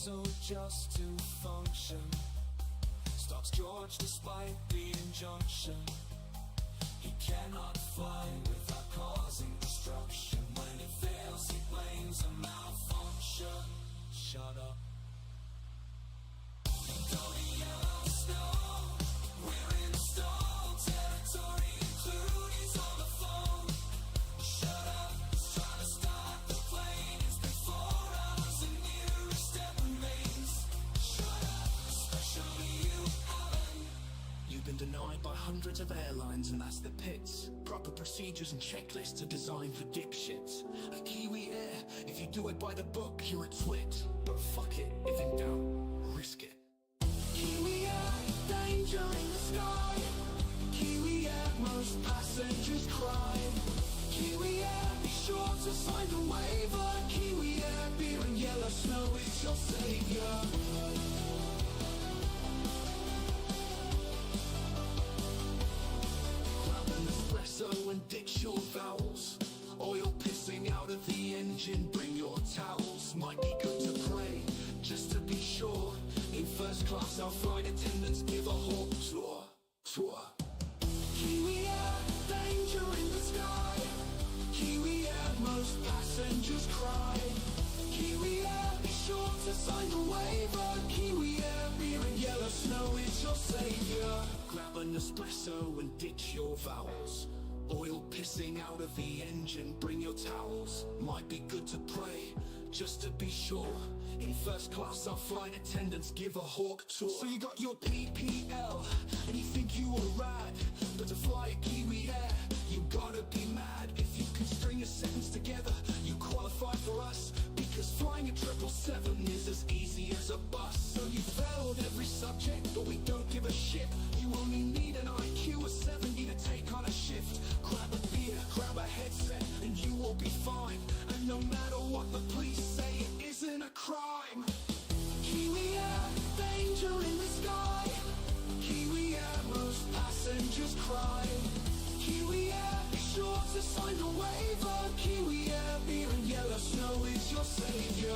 so just to function. Stops George despite the injunction. He cannot fly without causing destruction. When it fails, he blames a malfunction. Shut up. Don't yellow snow. We're in stall territory. Include he's on the phone. Shut up. He's trying to start the plane. It's been 4 hours and nearest step remains. Shut up. Especially you, Alan. You've been denied by hundreds of airlines, and that's the pits. Proper procedures and checklists are designed for dipshits. At Kiwi Air, if you do it by the book, you're a twit. But fuck it, if in doubt, risk it. Kiwi Air, danger in the sky. Kiwi Air, most passengers cry. Kiwi Air, be sure to sign the waiver. Kiwi Air, beer and yellow snow is your savior. And ditch your vowels. Oil pissing out of the engine, bring your towels. Might be good to pray, just to be sure. In first class our flight attendants give a hawk tour. Kiwi Air, danger in the sky. Kiwi Air, most passengers cry. Kiwi Air, be sure to sign the waiver. Kiwi Air, beer and yellow snow is your savior. Grab an espresso and ditch your vowels. Oil pissing out of the engine, bring your towels. Might be good to pray, just to be sure. In first class our flight attendants give a hawk tour. So you got your PPL, and you think you are rad. But to fly a Kiwi Air, you gotta be mad. If you can string a sentence together, you qualify for us. Because flying a 777 is as easy as a bus. So you failed every subject, but we don't give a shit. You only need an IQ of 70 to take on a shift. Grab a beer, grab a headset, and you will be fine. And no matter what the police say, it isn't a crime. Kiwi Air, danger in the sky. Kiwi Air, most passengers cry. Kiwi Air, be sure to sign the waiver. Kiwi Air, beer and yellow snow is your savior.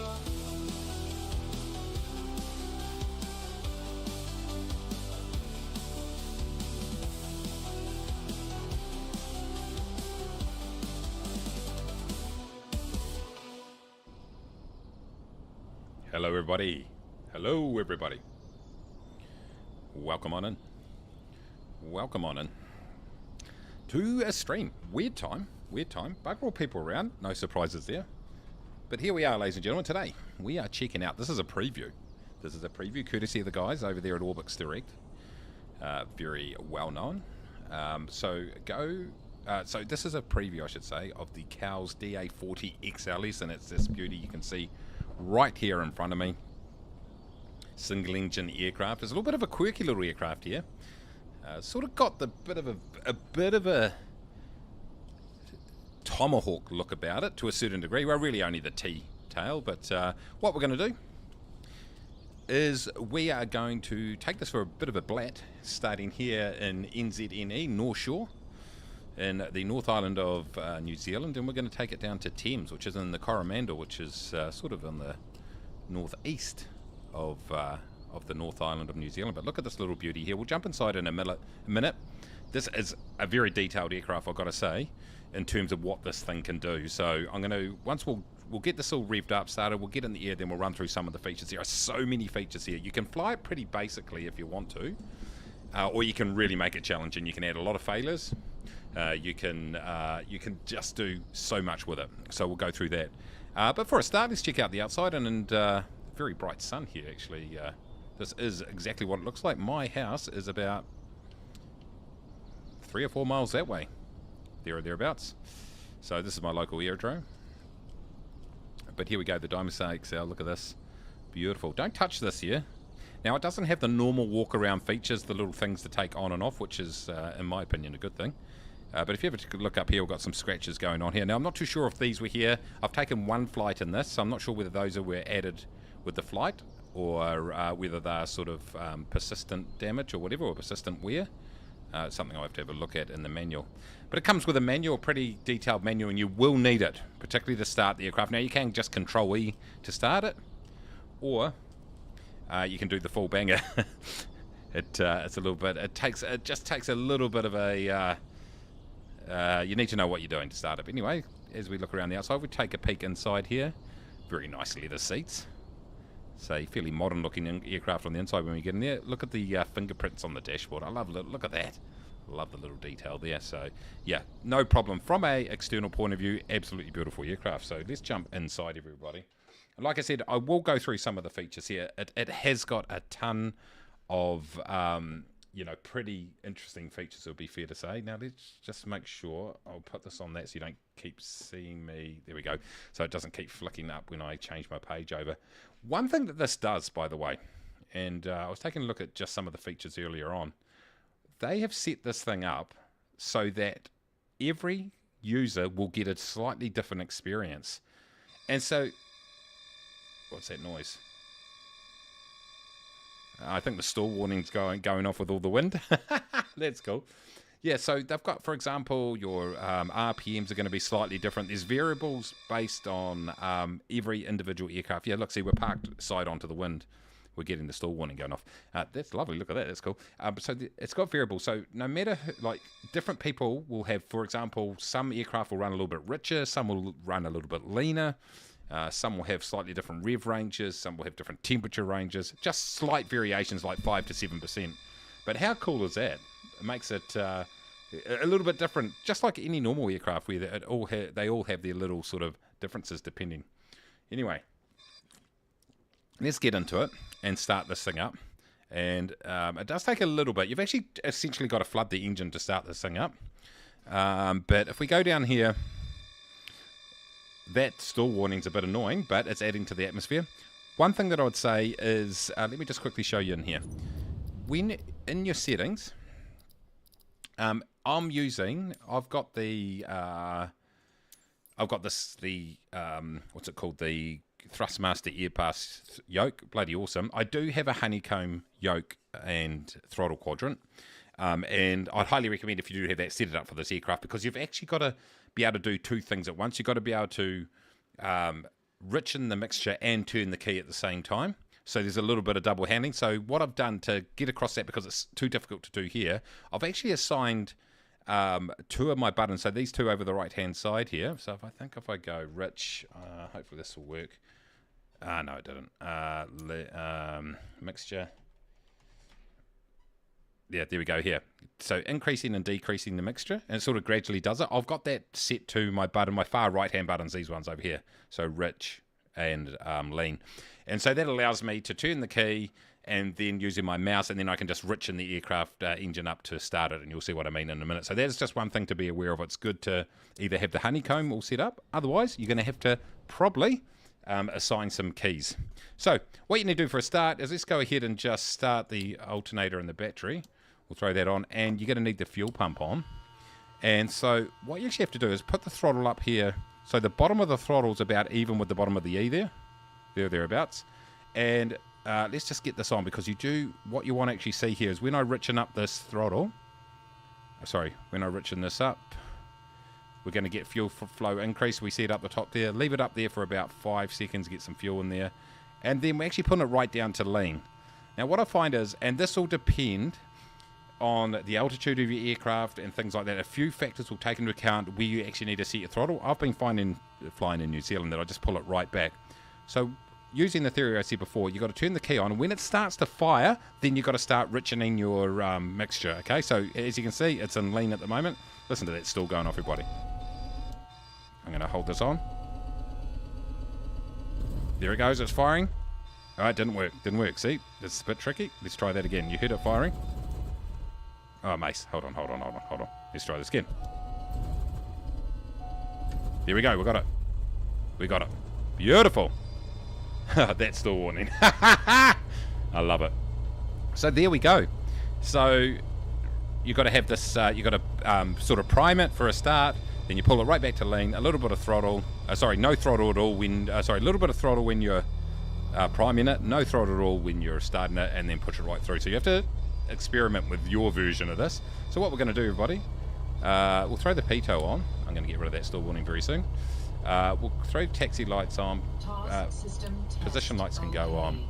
Hello everybody. Hello everybody. Welcome on in. Welcome on in to a stream. Weird time. Bugger all people around. No surprises there. But here we are, ladies and gentlemen. Today we are checking out. This is a preview. This is a preview courtesy of the guys over there at Orbix Direct. Very well known. So this is a preview, I should say, of the Cow's DA40-XLS, and it's this beauty you can see right here in front of me. Single engine aircraft. There's a little bit of a quirky little aircraft here. Sort of got the bit of a tomahawk look about it to a certain degree. Well, really only the T-tail, but what we're going to do is we are going to take this for a bit of a blat, starting here in NZNE, North Shore, in the North Island of New Zealand, and we're going to take it down to Thames, which is in the Coromandel, which is sort of in the northeast of the North Island of New Zealand. But look at this little beauty here. We'll jump inside in a minute. This is a very detailed aircraft, I've got to say, in terms of what this thing can do. So I'm going to, once we'll get this all revved up, started, we'll get in the air, then we'll run through some of the features. There are so many features here. You can fly it pretty basically if you want to, or you can really make it challenging. You can add a lot of failures. You can just do so much with it. So we'll go through that. But for a start, let's check out the outside, and very bright sun here actually. This is exactly what it looks like. My house is about 3 or 4 miles that way, there or thereabouts. So this is my local aerodrome. But here we go, the Dynamo XL. Look at this, beautiful. Don't touch this here. Now it doesn't have the normal walk around features, the little things to take on and off, which is in my opinion a good thing. But if you ever look up here, we've got some scratches going on here. Now I'm not too sure if these were here. I've taken one flight in this, so I'm not sure whether those were added with the flight, or whether they're sort of persistent damage or whatever, or persistent wear. Something I'll have to have a look at in the manual. But it comes with a manual, pretty detailed manual, and you will need it, particularly to start the aircraft. Now you can just Control E to start it, or you can do the full banger. It's a little bit. It just takes a little bit of a. You need to know what you're doing to start it. But anyway, as we look around the outside, we take a peek inside here. Very nice leather seats. It's a fairly modern looking aircraft on the inside when we get in there. Look at the fingerprints on the dashboard. I love it. Look at that. Love the little detail there. So yeah, no problem from a external point of view. Absolutely beautiful aircraft. So let's jump inside, everybody. And like I said, I will go through some of the features here. It has got a ton of you know, pretty interesting features, it would be fair to say. Now let's just make sure I'll put this on that so you don't keep seeing me. There we go. So it doesn't keep flicking up when I change my page over. One thing that this does, by the way, and I was taking a look at just some of the features earlier on, they have set this thing up so that every user will get a slightly different experience. And so, what's that noise? I think the stall warning's going off with all the wind. That's cool. Yeah, so they've got, for example, your RPMs are going to be slightly different. There's variables based on every individual aircraft. Yeah, look, see, we're parked side onto the wind. We're getting the stall warning going off. That's lovely. Look at that. That's cool. So it's got variables. So no matter, like, different people will have, for example, some aircraft will run a little bit richer. Some will run a little bit leaner. Some will have slightly different rev ranges. Some will have different temperature ranges. Just slight variations, like 5 to 7%. But how cool is that? It makes it a little bit different, just like any normal aircraft, where they all have their little sort of differences depending. Anyway, let's get into it and start this thing up. And it does take a little bit. You've actually essentially got to flood the engine to start this thing up. But if we go down here, that stall warning's a bit annoying, but it's adding to the atmosphere. One thing that I would say is, let me just quickly show you in here. When in your settings, I've got the, what's it called? The Thrustmaster Airpass yoke. Bloody awesome. I do have a honeycomb yoke and throttle quadrant. And I'd highly recommend, if you do have that, set it up for this aircraft, because you've actually got to be able to do two things at once. You've got to be able to richen the mixture and turn the key at the same time. So there's a little bit of double handling. So what I've done to get across that, because it's too difficult to do here, I've actually assigned two of my buttons. So these two over the right-hand side here. So if I go rich, hopefully this will work. No, it didn't. Mixture. Yeah, there we go here. So increasing and decreasing the mixture, and it sort of gradually does it. I've got that set to my button, my far right-hand buttons, these ones over here. So rich and lean. And so that allows me to turn the key and then using my mouse, and then I can just richen the aircraft engine up to start it, and you'll see what I mean in a minute. So that's just one thing to be aware of. It's good to either have the honeycomb all set up. Otherwise, you're going to have to probably assign some keys. So what you need to do for a start is let's go ahead and just start the alternator and the battery. We'll throw that on, and you're going to need the fuel pump on. And so what you actually have to do is put the throttle up here. So the bottom of the throttle is about even with the bottom of the E there. Thereabouts. And let's just get this on, because what you want to actually see here is when I richen up this throttle, when I richen this up, we're going to get fuel flow increase. We see it up the top there. Leave it up there for about 5 seconds, get some fuel in there. And then we're actually putting it right down to lean. Now what I find is, and this will depend on the altitude of your aircraft and things like that, a few factors will take into account where you actually need to set your throttle. I've been finding, flying in New Zealand, that I just pull it right back. So using the theory I said before, you've got to turn the key on. When it starts to fire, then you've got to start richening your mixture, okay? So as you can see, it's in lean at the moment. Listen to that still going off, everybody. I'm going to hold this on. There it goes, it's firing. All right, didn't work, see? It's a bit tricky. Let's try that again. You heard it firing? Oh, Mace, hold on. Let's try this again. There we go, we got it. Beautiful. That's still warning. I love it. So there we go. So you've got to have this, you've got to sort of prime it for a start, then you pull it right back to lean, a little bit of throttle, no throttle at all when, a little bit of throttle when you're priming it, no throttle at all when you're starting it, and then push it right through. So you have to experiment with your version of this. So what we're going to do, everybody, we'll throw the pitot on. I'm going to get rid of that stall warning very soon. We'll throw taxi lights on. Position lights can go on.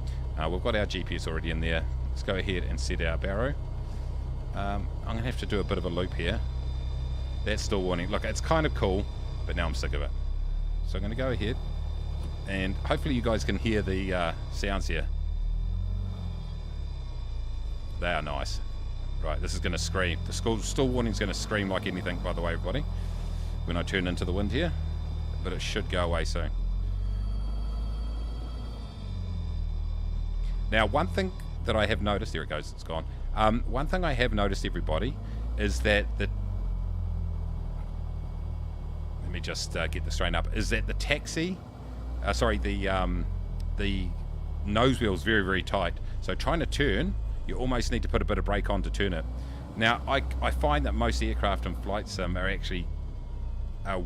We've got our GPS already in there. Let's go ahead and set our barrow. I'm going to have to do a bit of a loop here. That's still warning. Look, it's kind of cool, but now I'm sick of it. So I'm going to go ahead, and hopefully you guys can hear the sounds here. They are nice. Right, this is going to scream. The stall warning is going to scream like anything, by the way, everybody, when I turn into the wind here. But it should go away soon. Now, one thing that I have noticed, there it goes, it's gone. One thing I have noticed, everybody, is that let me just get this straightened up, is that the taxi, the nose wheel is very, very tight. So trying to turn, you almost need to put a bit of brake on to turn it. Now, I find that most aircraft and flight sim are actually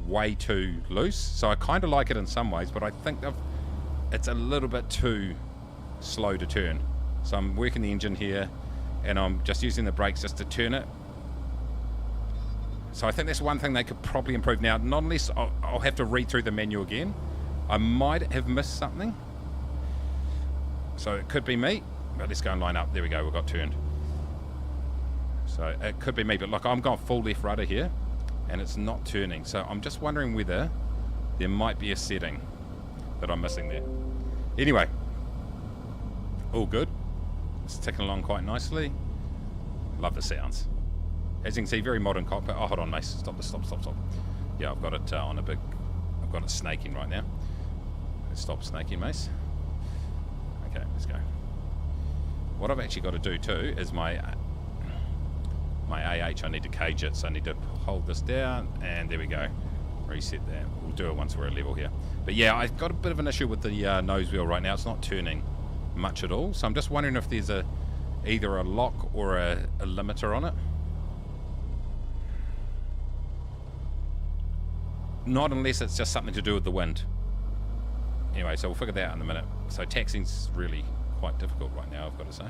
way too loose. So I kind of like it in some ways, but I think it's a little bit too slow to turn. So I'm working the engine here, and I'm just using the brakes just to turn it. So I think that's one thing they could probably improve. Now, not unless I'll have to read through the menu again. I might have missed something. So it could be me. But let's go and line up. There we go, we got turned. So it could be me, but look, I'm going full left rudder here, and it's not turning. So I'm just wondering whether there might be a setting that I'm missing there. Anyway, all good. It's ticking along quite nicely. Love the sounds. As you can see, very modern cockpit. Oh, hold on, Mace. Stop. Yeah, I've got it on a big... I've got it snaking right now. Let's stop snaking, Mace. Okay, let's go. What I've actually got to do too is my AH, I need to cage it, so I need to hold this down, and there we go. Reset that. We'll do it once we're at level here. But yeah, I've got a bit of an issue with the nose wheel right now. It's not turning much at all, so I'm just wondering if there's either a lock or a limiter on it. Not unless it's just something to do with the wind. Anyway, so we'll figure that out in a minute. So taxiing's really quite difficult right now, I've got to say.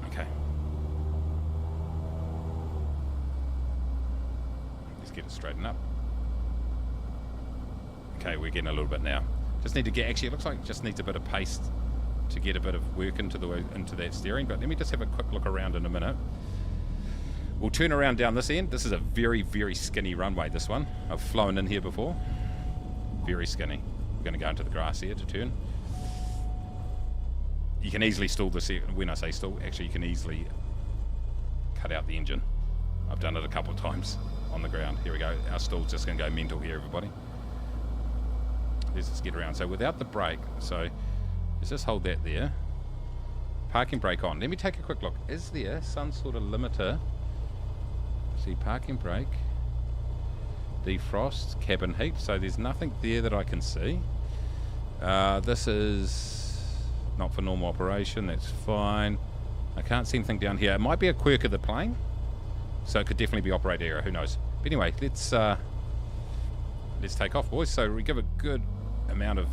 Okay. Let's get it straightened up. Okay, we're getting a little bit now. Just need to get, actually it looks like it just needs a bit of paste to get a bit of work into that steering, but let me just have a quick look around in a minute. We'll turn around down this end. This is a very, very skinny runway, this one. I've flown in here before. Very skinny. We're going to go into the grass here to turn. You can easily stall this here. When I say stall, actually you can easily cut out the engine. I've done it a couple of times on the ground. Here we go. Our stall's just going to go mental here, everybody. Let's just get around. So without the brake, so let's just hold that there. Parking brake on. Let me take a quick look. Is there some sort of limiter? See, parking brake, defrost, cabin heat. So there's nothing there that I can see. This is not for normal operation. That's fine. I can't see anything down here. It might be a quirk of the plane, so it could definitely be operator error. Who knows? But anyway, let's take off, boys. So we give a good amount of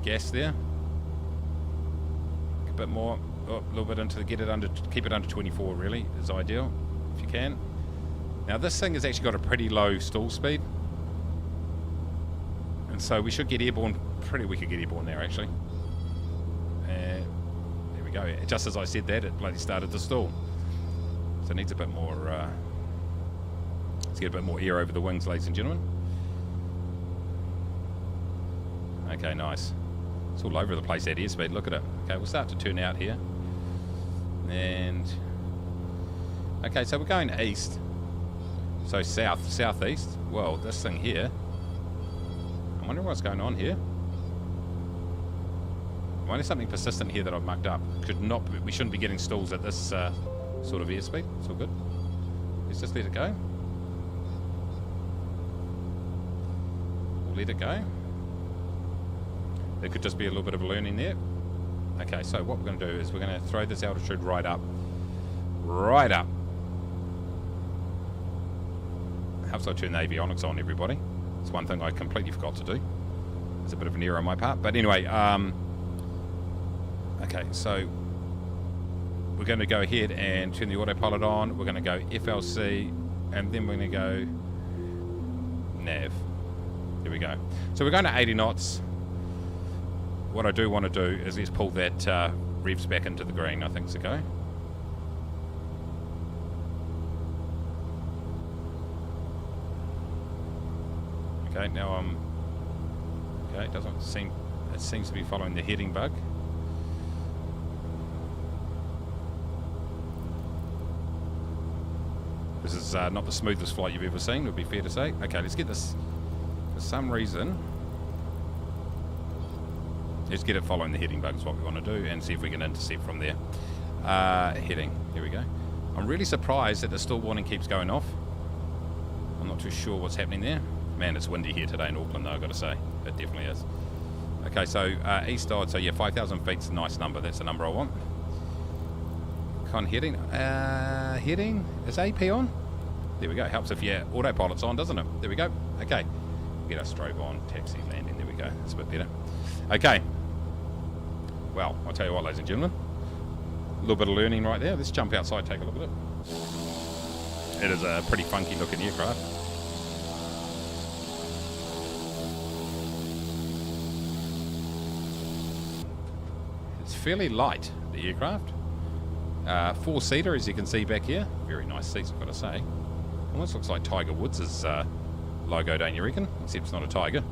gas there. A bit more. Oh, a little bit into keep it under 24 really is ideal if you can. Now this thing has actually got a pretty low stall speed, and so we should get airborne. We could get airborne there actually. And there we go. Just as I said that, it bloody started to stall. So it needs a bit more. Let's get a bit more air over the wings, ladies and gentlemen. Okay, nice. It's all over the place, that airspeed. Look at it. Okay, we'll start to turn out here. And okay, so we're going east. So southeast. Well, this thing here. I'm wondering what's going on here. I wonder something persistent here that I've mucked up. We shouldn't be getting stalls at this sort of airspeed. It's all good. Let's just let it go. We'll let it go. There could just be a little bit of a learning there. Okay, so what we're going to do is we're going to throw this altitude right up. Right up. Helps I turn the avionics on, everybody. It's one thing I completely forgot to do. It's a bit of an error on my part. But anyway, okay, so we're going to go ahead and turn the autopilot on. We're going to go FLC, and then we're going to go nav. Here we go. So we're going to 80 knots. What I do want to do is let's pull that revs back into the green, I think, so go. Okay, now I'm... Okay, it seems to be following the heading bug. This is not the smoothest flight you've ever seen, would be fair to say. Okay, let's get this, for some reason, let's get it following the heading bug is what we want to do, and see if we can intercept from there. Heading, here we go. I'm really surprised that the stall warning keeps going off. I'm not too sure what's happening there. Man, it's windy here today in Auckland though, I've got to say. It definitely is. Okay, so east side, so yeah, 5,000 feet's a nice number. That's the number I want. Con heading. Heading. Is AP on? There we go. Helps if your autopilot's on, doesn't it? There we go. Okay. Get our strobe on. Taxi landing. There we go. That's a bit better. Okay. Well, I'll tell you what, ladies and gentlemen. A little bit of learning right there. Let's jump outside, take a look at it. It is a pretty funky looking aircraft. It's fairly light, the aircraft. 4-seater, as you can see back here. Very nice seats, I've got to say. Almost looks like Tiger Woods' logo, don't you reckon? Except it's not a tiger.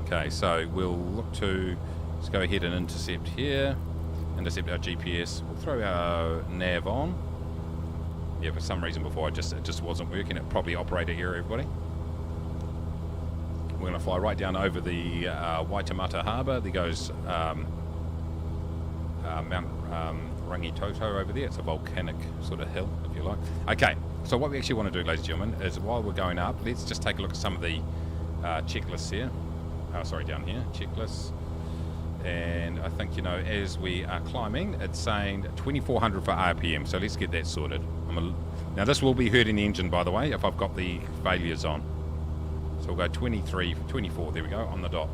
Okay, so we'll look to... Let's go ahead and intercept here. Intercept our GPS. We'll throw our nav on. Yeah, for some reason before it just wasn't working. It probably operator error, everybody. We're going to fly right down over the Waitemata Harbour. There goes Mount Rangitoto over there. It's a volcanic sort of hill, if you like. Okay, so what we actually want to do, ladies and gentlemen, is while we're going up, let's just take a look at some of the checklists here. Sorry, down here, checklists. And I think, you know, as we are climbing, it's saying 2400 for RPM, so let's get that sorted. Now this will be hurting the engine, by the way, if I've got the failures on. So we'll go 23, 24, there we go, on the dot.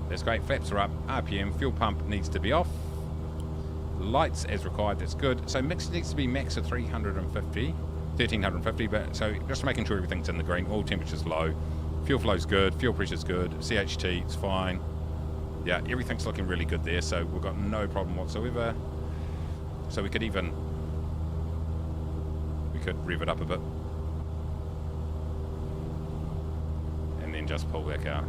That's great, flaps are up, RPM, fuel pump needs to be off. Lights as required, that's good. So mix needs to be max of 1350, but so just making sure everything's in the green, oil temperature's low, fuel flow's good, fuel pressure's good, CHT, it's fine. Yeah, everything's looking really good there, so we've got no problem whatsoever. So we could rev it up a bit. And then just pull back out.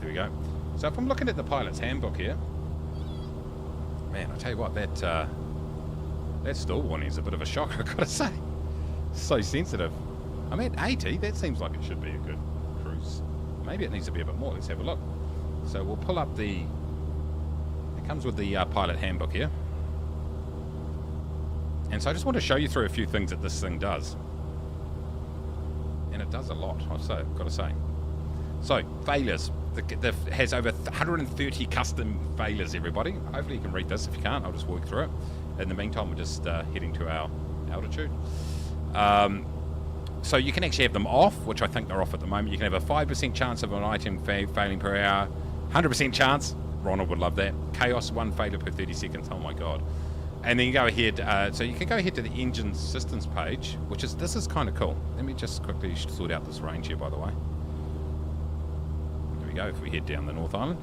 There we go. So if I'm looking at the pilot's handbook here, man, I'll tell you what, that stall warning is a bit of a shock, I've got to say. So sensitive. I'm at 80, that seems like it should be a good cruise. Maybe it needs to be a bit more. Let's have a look. So we'll pull up the... It comes with the pilot handbook here. And so I just want to show you through a few things that this thing does. And it does a lot, I've got to say. So, failures. It has over 130 custom failures, everybody. Hopefully you can read this. If you can't, I'll just work through it. In the meantime, we're just heading to our altitude. So you can actually have them off, which I think they're off at the moment. You can have a 5% chance of an item failing per hour, 100% chance. Ronald would love that. Chaos, 1 failure per 30 seconds. Oh my God. And then you go ahead, so you can go ahead to the engine systems page, this is kind of cool. Let me just quickly sort out this range here, by the way. There we go, if we head down the North Island.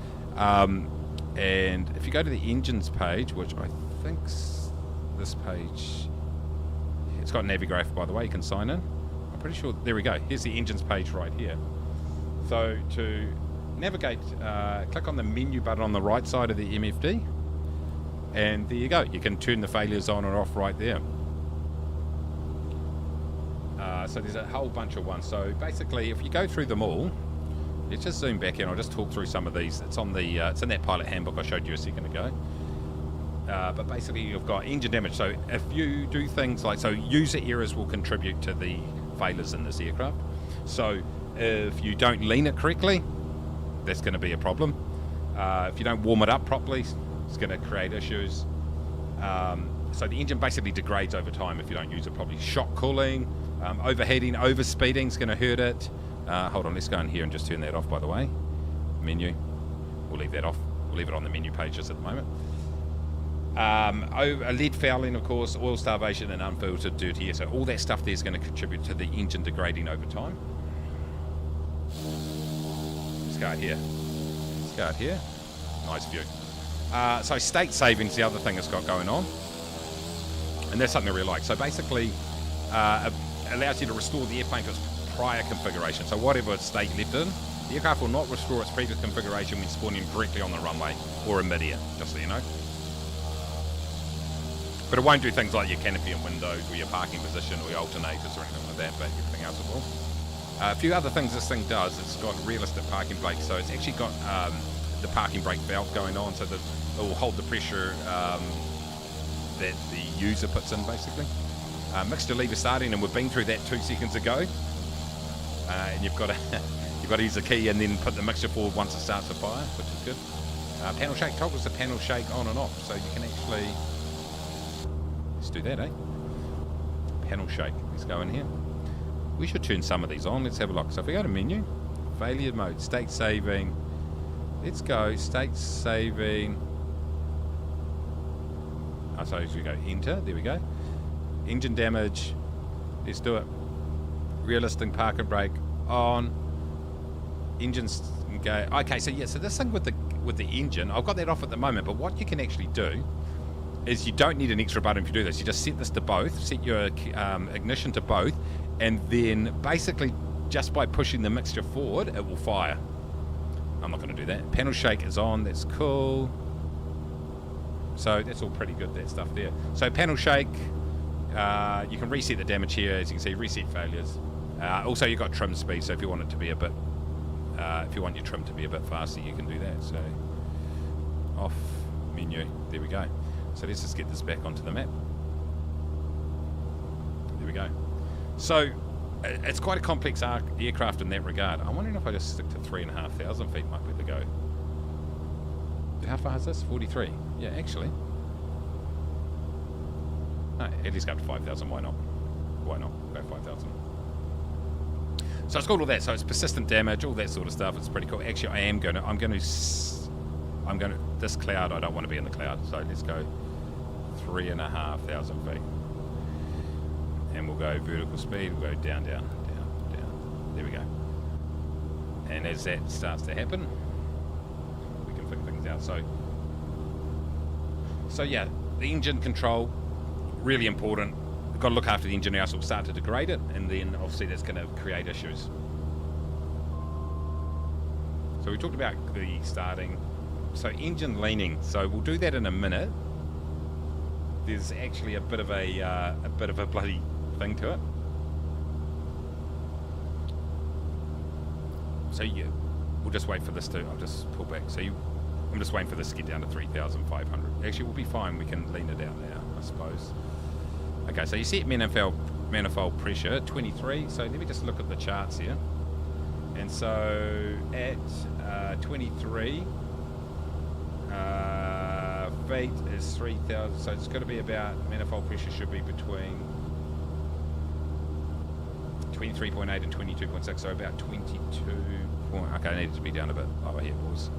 And if you go to the engines page, which I think's this page, it's got Navigraph, by the way, you can sign in. Pretty sure, there we go, here's the engines page right here. So to navigate, click on the menu button on the right side of the MFD, and there you go, you can turn the failures on or off right there. So there's a whole bunch of ones. So basically, if you go through them all, let's just zoom back in. I'll just talk through some of these. It's on the it's in that pilot handbook I showed you a second ago. But basically, you've got engine damage. So if you do things like, so user errors will contribute to the failures in this aircraft. So if you don't lean it correctly, that's going to be a problem. If you don't warm it up properly, it's going to create issues. So the engine basically degrades over time if you don't use it properly. Shock cooling, overheating, overspeeding is going to hurt it. Hold on, let's go in here and just turn that off, by the way. Menu, we'll leave that off. We'll leave it on the menu pages at the moment. Lead fouling, of course, oil starvation and unfiltered dirty air. So all that stuff there is going to contribute to the engine degrading over time. go out here. Let's go out here. Nice view. So state saving's the other thing it's got going on. And that's something I really like. So basically, it allows you to restore the airplane to its prior configuration. So whatever state you left in, the aircraft will not restore its previous configuration when spawning directly on the runway or in mid-air, just so you know. But it won't do things like your canopy and windows or your parking position or your alternators or anything like that, but everything else it will. A few other things this thing does, it's got realistic parking brakes. So it's actually got the parking brake valve going on, so that it will hold the pressure that the user puts in, basically. Mixture lever starting, and we've been through that 2 seconds ago. And you've got to use the key and then put the mixture forward once it starts to fire, which is good. Panel shake toggles the panel shake on and off, so you can actually... Let's do that, eh? Panel shake. Let's go in here. We should turn some of these on. Let's have a look. So if we go to menu, failure mode, state saving. Let's go state saving. Oh, so as we go enter, there we go. Engine damage. Let's do it. Realistic park and brake on. Engines go. Okay, so yeah, so this thing with the engine, I've got that off at the moment, but what you can actually do is you don't need an extra button if you do this. You just set this to both, set your ignition to both, and then basically just by pushing the mixture forward, it will fire. I'm not going to do that. Panel shake is on. That's cool. So that's all pretty good, that stuff there. So panel shake, you can reset the damage here, as you can see, reset failures. Also, you've got trim speed, so if you want it to be a bit, if you want your trim to be a bit faster, you can do that. So off menu, there we go. So let's just get this back onto the map. There we go. So it's quite a complex aircraft in that regard. I'm wondering if I just stick to 3,500 feet might be the go. How far is this? 43. Yeah, actually. No, at least go up to 5,000. Why not? Why not? Go 5,000. So it's got all that. So it's persistent damage, all that sort of stuff. It's pretty cool. Actually, I'm going to, this cloud, I don't want to be in the cloud. So let's go 3,500 feet. And we'll go vertical speed. We'll go down, down, down, down. There we go. And as that starts to happen, we can figure things out. So yeah, the engine control, really important. We've got to look after the engine, else we'll start to degrade it, and then obviously that's going to create issues. So we talked about the starting. So engine leaning. So we'll do that in a minute. There's actually a bit of a bloody thing to it. So we'll just wait for this to. I'll just pull back. So I'm just waiting for this to get down to 3,500. Actually, we'll be fine. We can lean it out now, I suppose. Okay, so you set manifold pressure 23. So let me just look at the charts here. And so at 23 feet is 3,000. So it's got to be about, manifold pressure should be between 23.8 and 22.6. So about 22. Okay, I needed to be down a bit. Oh, here it was.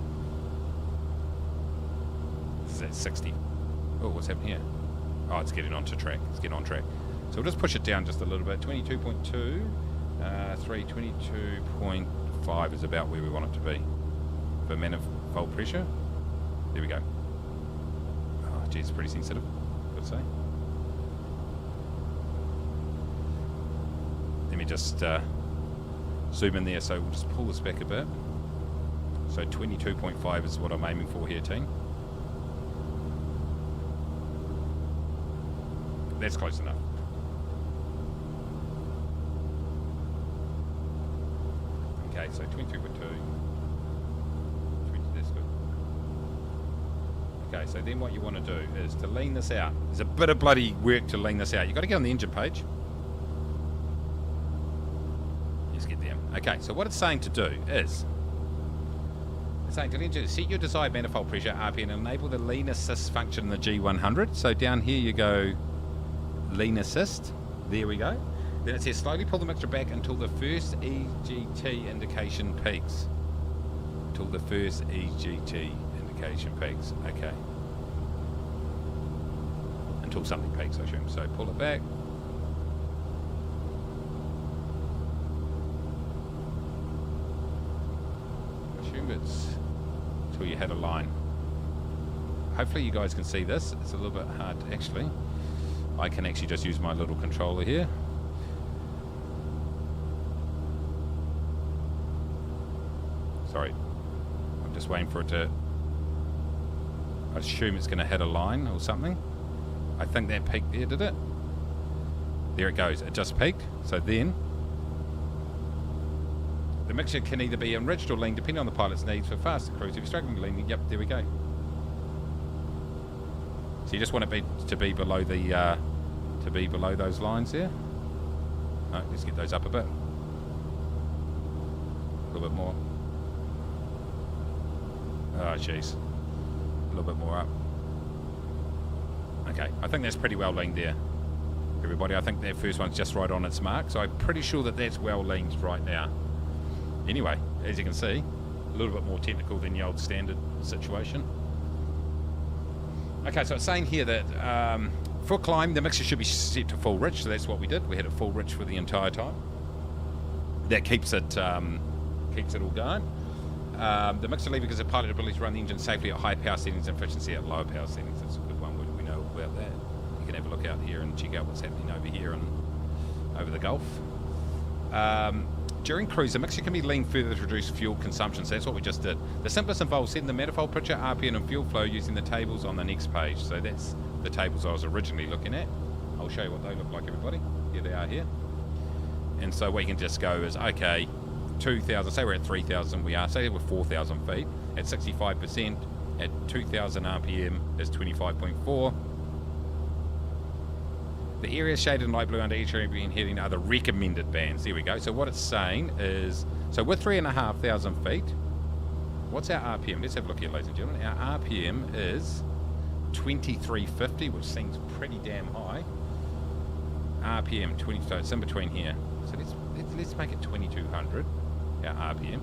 This is at 60. Oh, what's happening here? Oh, it's getting onto track. It's getting on track. So we'll just push it down just a little bit. 22.2, 22.5 is about where we want it to be for manifold pressure. There we go. Oh, geez, it's pretty sensitive, I'd say. Let me just zoom in there. So we'll just pull this back a bit. So 22.5 is what I'm aiming for here, team. That's close enough. Okay, so 22.2. That's good. Okay, so then what you want to do is to lean this out. There's a bit of bloody work to lean this out. You've got to get on the engine page. Let's get there. Okay, so what it's saying to do is, it's saying to set your desired manifold pressure, RPM, and enable the lean assist function in the G100. So down here you go lean assist. There we go. Then it says slowly pull the mixture back until the first EGT indication peaks. Until the first EGT indication peaks. Okay. Until something peaks, I assume. So pull it back. assume it's until you hit a line. Hopefully you guys can see this. It's a little bit hard to actually. I can actually just use my little controller here. Sorry, I'm just waiting for it to, I assume it's going to hit a line or something. I think that peaked there, did it? There it goes, it just peaked. So then, the mixture can either be enriched or lean depending on the pilot's needs for faster cruise. If you're struggling to lean, yep, there we go. So you just want it to be below the, below those lines there. No, let's get those up a bit. A little bit more. Oh, jeez. A little bit more up. Okay, I think that's pretty well leaned there, everybody. I think that first one's just right on its mark, so I'm pretty sure that that's well leaned right now. Anyway, as you can see, a little bit more technical than the old standard situation. Okay, so it's saying here that for climb, the mixture should be set to full rich, so that's what we did. We had it full rich for the entire time. That keeps it all going. The mixer lever gives a pilot ability to run the engine safely at high power settings and efficiency at lower power settings. That's a good one. We know about that. You can have a look out here and check out what's happening over here and over the Gulf. During cruise, the mixture can be leaned further to reduce fuel consumption, so that's what we just did. The simplest involves setting the manifold pressure, RPM and fuel flow using the tables on the next page. So that's the tables I was originally looking at. I'll show you what they look like, everybody. Here they are here. And so what you can just go is, okay, 2,000, say we're at 3,000, say we're 4,000 feet, at 65%, at 2,000 RPM is 25.4. The areas shaded in light blue under each area being heading are the recommended bands. There we go. So what it's saying is, so we're 3,500 feet. What's our RPM? Let's have a look here, ladies and gentlemen. Our RPM is 2350, which seems pretty damn high. RPM 20, so it's in between here. So let's make it 2200. Our RPM.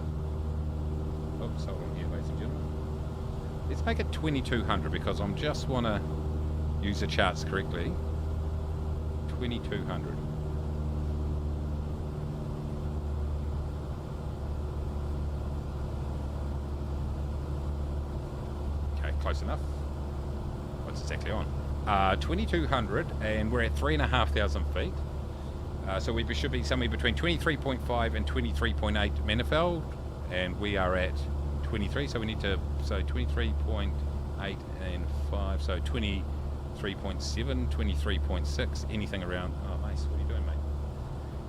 Oops, hold on here, ladies and gentlemen. Let's make it 2200 because I just want to use the charts correctly. 2200. Okay, close enough. What's exactly on? 2200, and we're at 3,500 feet. So we should be somewhere between 23.5 and 23.8 manifold, and we are at 23. So we need to 23.8 and 5. So 23.7, 23.6, anything around. Oh, Mace, what are you doing, mate?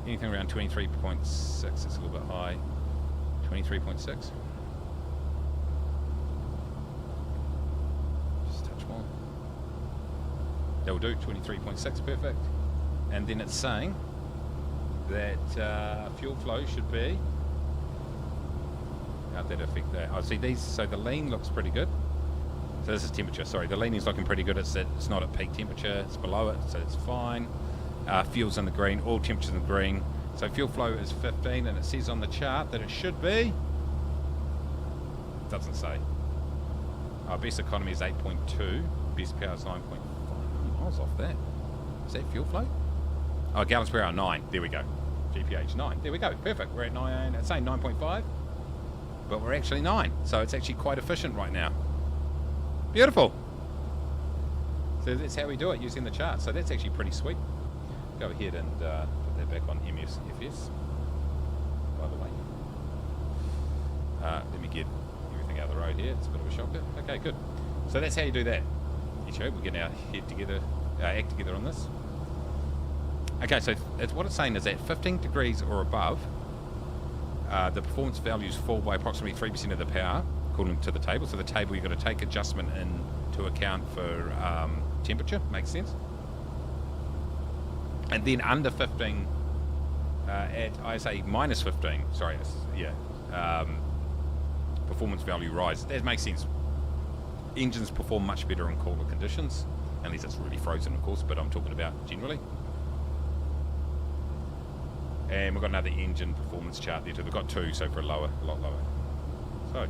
Anything around 23.6 is a little bit high. 23.6. Just touch more. That will do. 23.6, perfect. And then it's saying that fuel flow should be. How'd that affect that? I see these. So the lean looks pretty good. So this is temperature. Sorry, the lean is looking pretty good. It's not at peak temperature. It's below it, so it's fine. Fuel's in the green. All temperatures in the green. So fuel flow is 15, and it says on the chart that it should be. Doesn't say. Our best economy is 8.2. Best power is 9.5. Miles off that. Is that fuel flow? Oh, gallons per hour 9. There we go. GPH 9. There we go. Perfect. We're at 9. It's saying 9.5, but we're actually 9. So it's actually quite efficient right now. Beautiful. So that's how we do it using the chart. So that's actually pretty sweet. Go ahead and put that back on MSFS, by the way. Let me get everything out of the road here. It's a bit of a shocker. Okay, good. So that's how you do that. We're getting our head together, act together on this. Okay, so what it's saying is that 15 degrees or above, the performance values fall by approximately 3% of the power, according to the table. So the table, you've got to take adjustment into account for temperature. Makes sense. And then under 15, at I say minus 15. Sorry, performance value rises. That makes sense. Engines perform much better in cooler conditions, unless it's really frozen, of course. But I'm talking about generally. And we've got another engine performance chart there too. We've got two, so for a lot lower. So.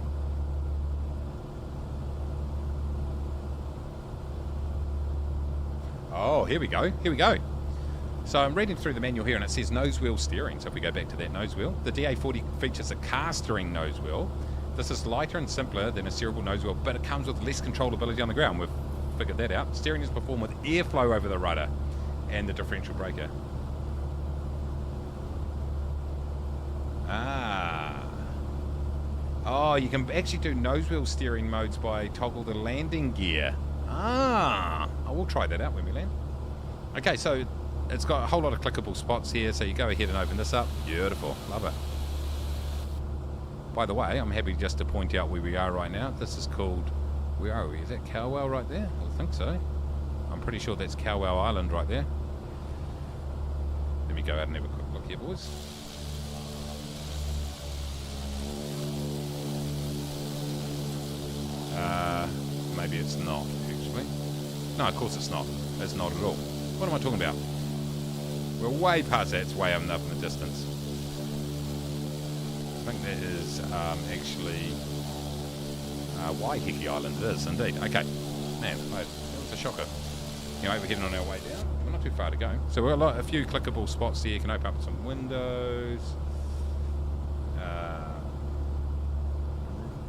Oh, here we go. So I'm reading through the manual here, and it says nose wheel steering. So if we go back to that nose wheel, the DA40 features a car steering nose wheel. This is lighter and simpler than a steerable nose wheel, but it comes with less controllability on the ground. We've figured that out. Steering is performed with airflow over the rudder and the differential breaker. Oh, you can actually do nose wheel steering modes by toggle the landing gear. I will try that out when we land. Okay, so it's got a whole lot of clickable spots here, so you go ahead and open this up. Beautiful, love it. By the way, I'm happy just to point out where we are right now. This is called, where are we? Is that Cowell right there? I think so. I'm pretty sure that's Cowell Island right there. Let me go out and have a quick look here, boys. Maybe it's not, actually. No, of course it's not. It's not at all. What am I talking about? We're way past that. It's way up and up in the distance. I think that is actually Waiheke Island. It is, indeed. Okay. Man, that was a shocker. Anyway, we're heading on our way down. We're not too far to go. So we've got a few clickable spots here. You can open up some windows.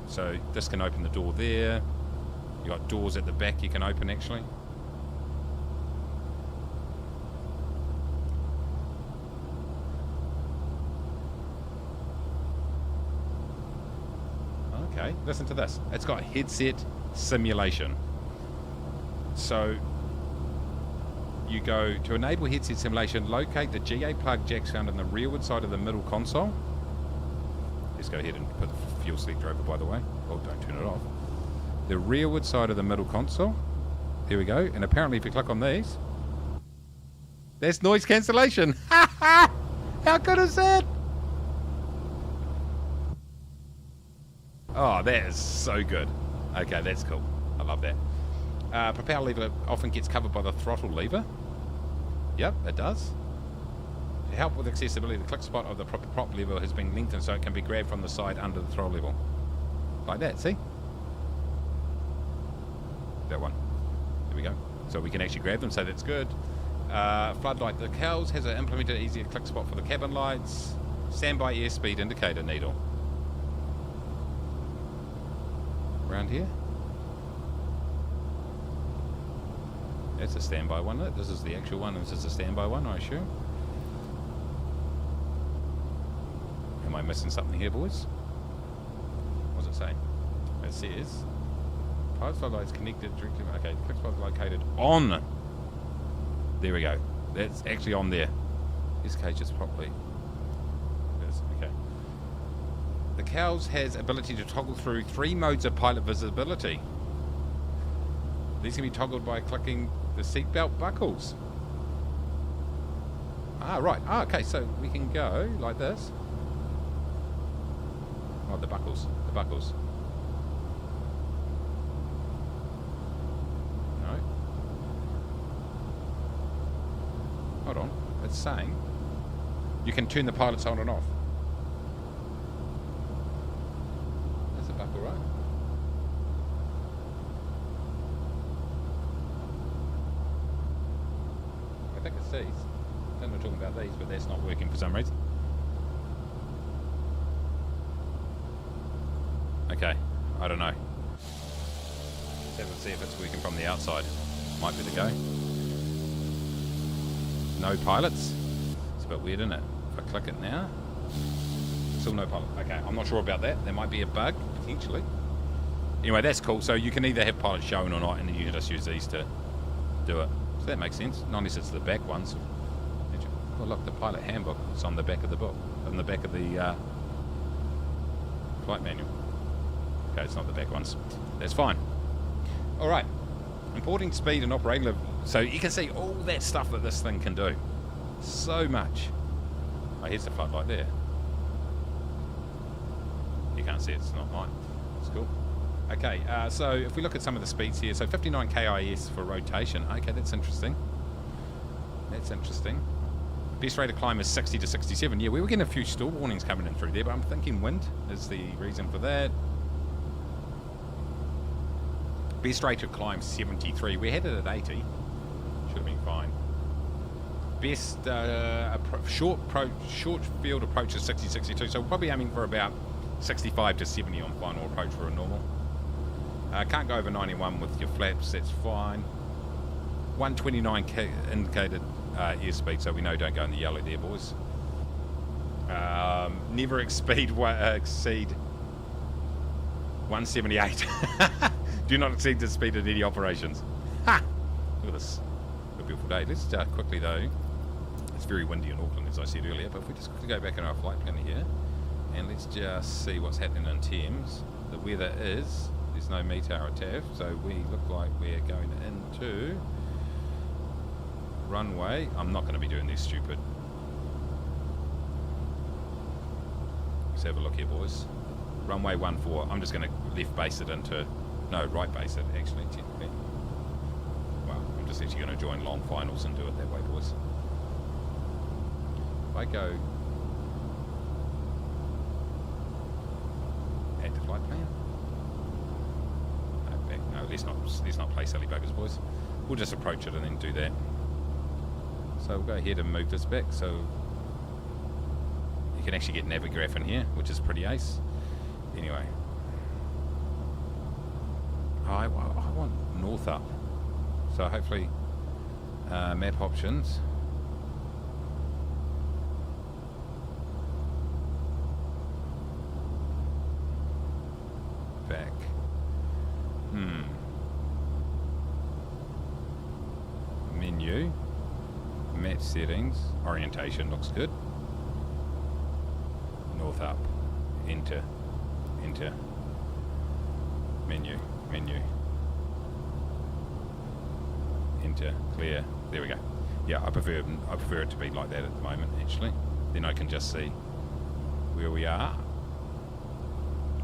So this can open the door there. You've got doors at the back you can open, actually. Okay, listen to this. It's got headset simulation. So you go to enable headset simulation, locate the GA plug jacks found on the rearward side of the middle console. Let's go ahead and put the fuel selector over, by the way. Oh, don't turn it off. The rearward side of the middle console. There we go. And apparently if you click on these, there's noise cancellation. How good is that? Oh, that is so good. Okay, that's cool. I love that. Propel lever often gets covered by the throttle lever. Yep, it does. To help with accessibility, the click spot of the prop lever has been lengthened so it can be grabbed from the side under the throttle level. Like that, see? That one. There we go. So we can actually grab them, so that's good. Floodlight. The Cowells has an implemented easier click spot for the cabin lights. Standby airspeed indicator needle. Around here. That's a standby one. This is the actual one, and this is a standby one, I assume. Am I missing something here, boys? What does it say? It says pilot floodlights connected directly. Okay, the click spot is located on. There we go. That's actually on there. This cage is properly. Okay. The Cowells has ability to toggle through 3 modes of pilot visibility. These can be toggled by clicking the seatbelt buckles. Right. Okay, so we can go like this. Oh, the buckles. The buckles. No. Hold on. It's saying you can turn the pilots on and off. That's a buckle, right? I think it's these. I think we're talking about these, but that's not working for some reason. Okay, I don't know. Let's have a see if it's working from the outside. Might be the go. No pilots. It's a bit weird, isn't it? If I click it now, still no pilot. Okay, I'm not sure about that. There might be a bug, potentially. Anyway, that's cool. So you can either have pilots shown or not, and then you can just use these to do it. So that makes sense. Not unless it's the back ones. Oh, look, the pilot handbook is on the back of the book. On the back of the flight manual. Okay, it's not the back ones. That's fine. All right. Importing speed and operating level. So you can see all that stuff that this thing can do. So much. Oh, here's the floodlight there. You can't see it. It's not mine. It's cool. Okay, so if we look at some of the speeds here. So 59 KIS for rotation. Okay, that's interesting. That's interesting. Best rate of climb is 60 to 67. Yeah, we were getting a few stall warnings coming in through there, but I'm thinking wind is the reason for that. Best rate of climb 73. We had it at 80. Should have been fine. Best short field approach is 60, 62. So we're probably aiming for about 65 to 70 on final approach for a normal. Can't go over 91 with your flaps, that's fine. 129 indicated airspeed, so we know don't go in the yellow there, boys. Never exceed 178. Do not exceed the speed of any operations. Ha! Look at this. What a beautiful day. Let's quickly, though. It's very windy in Auckland, as I said earlier, but if we just quickly go back in our flight planner here, and let's just see what's happening in Thames. The weather is, there's no METAR or TAF, so we look like we're going into runway. I'm not going to be doing this stupid. Let's have a look here, boys. Runway 14. I'm just going to left base it into, no, right base it actually, technically. Well, I'm just actually going to join long finals and do it that way, boys. If I go add to flight plan. No, back. No, let's not play silly buggers, boys. We'll just approach it and then do that. So we'll go ahead and move this back so you can actually get Navigraph in here, which is pretty ace. Anyway, I want north up, so hopefully map options. Back. Menu. Match settings. Orientation looks good. North up. Enter. Enter. Menu. Menu. Enter. Clear. There we go. Yeah, I prefer it to be like that at the moment, actually. Then I can just see where we are.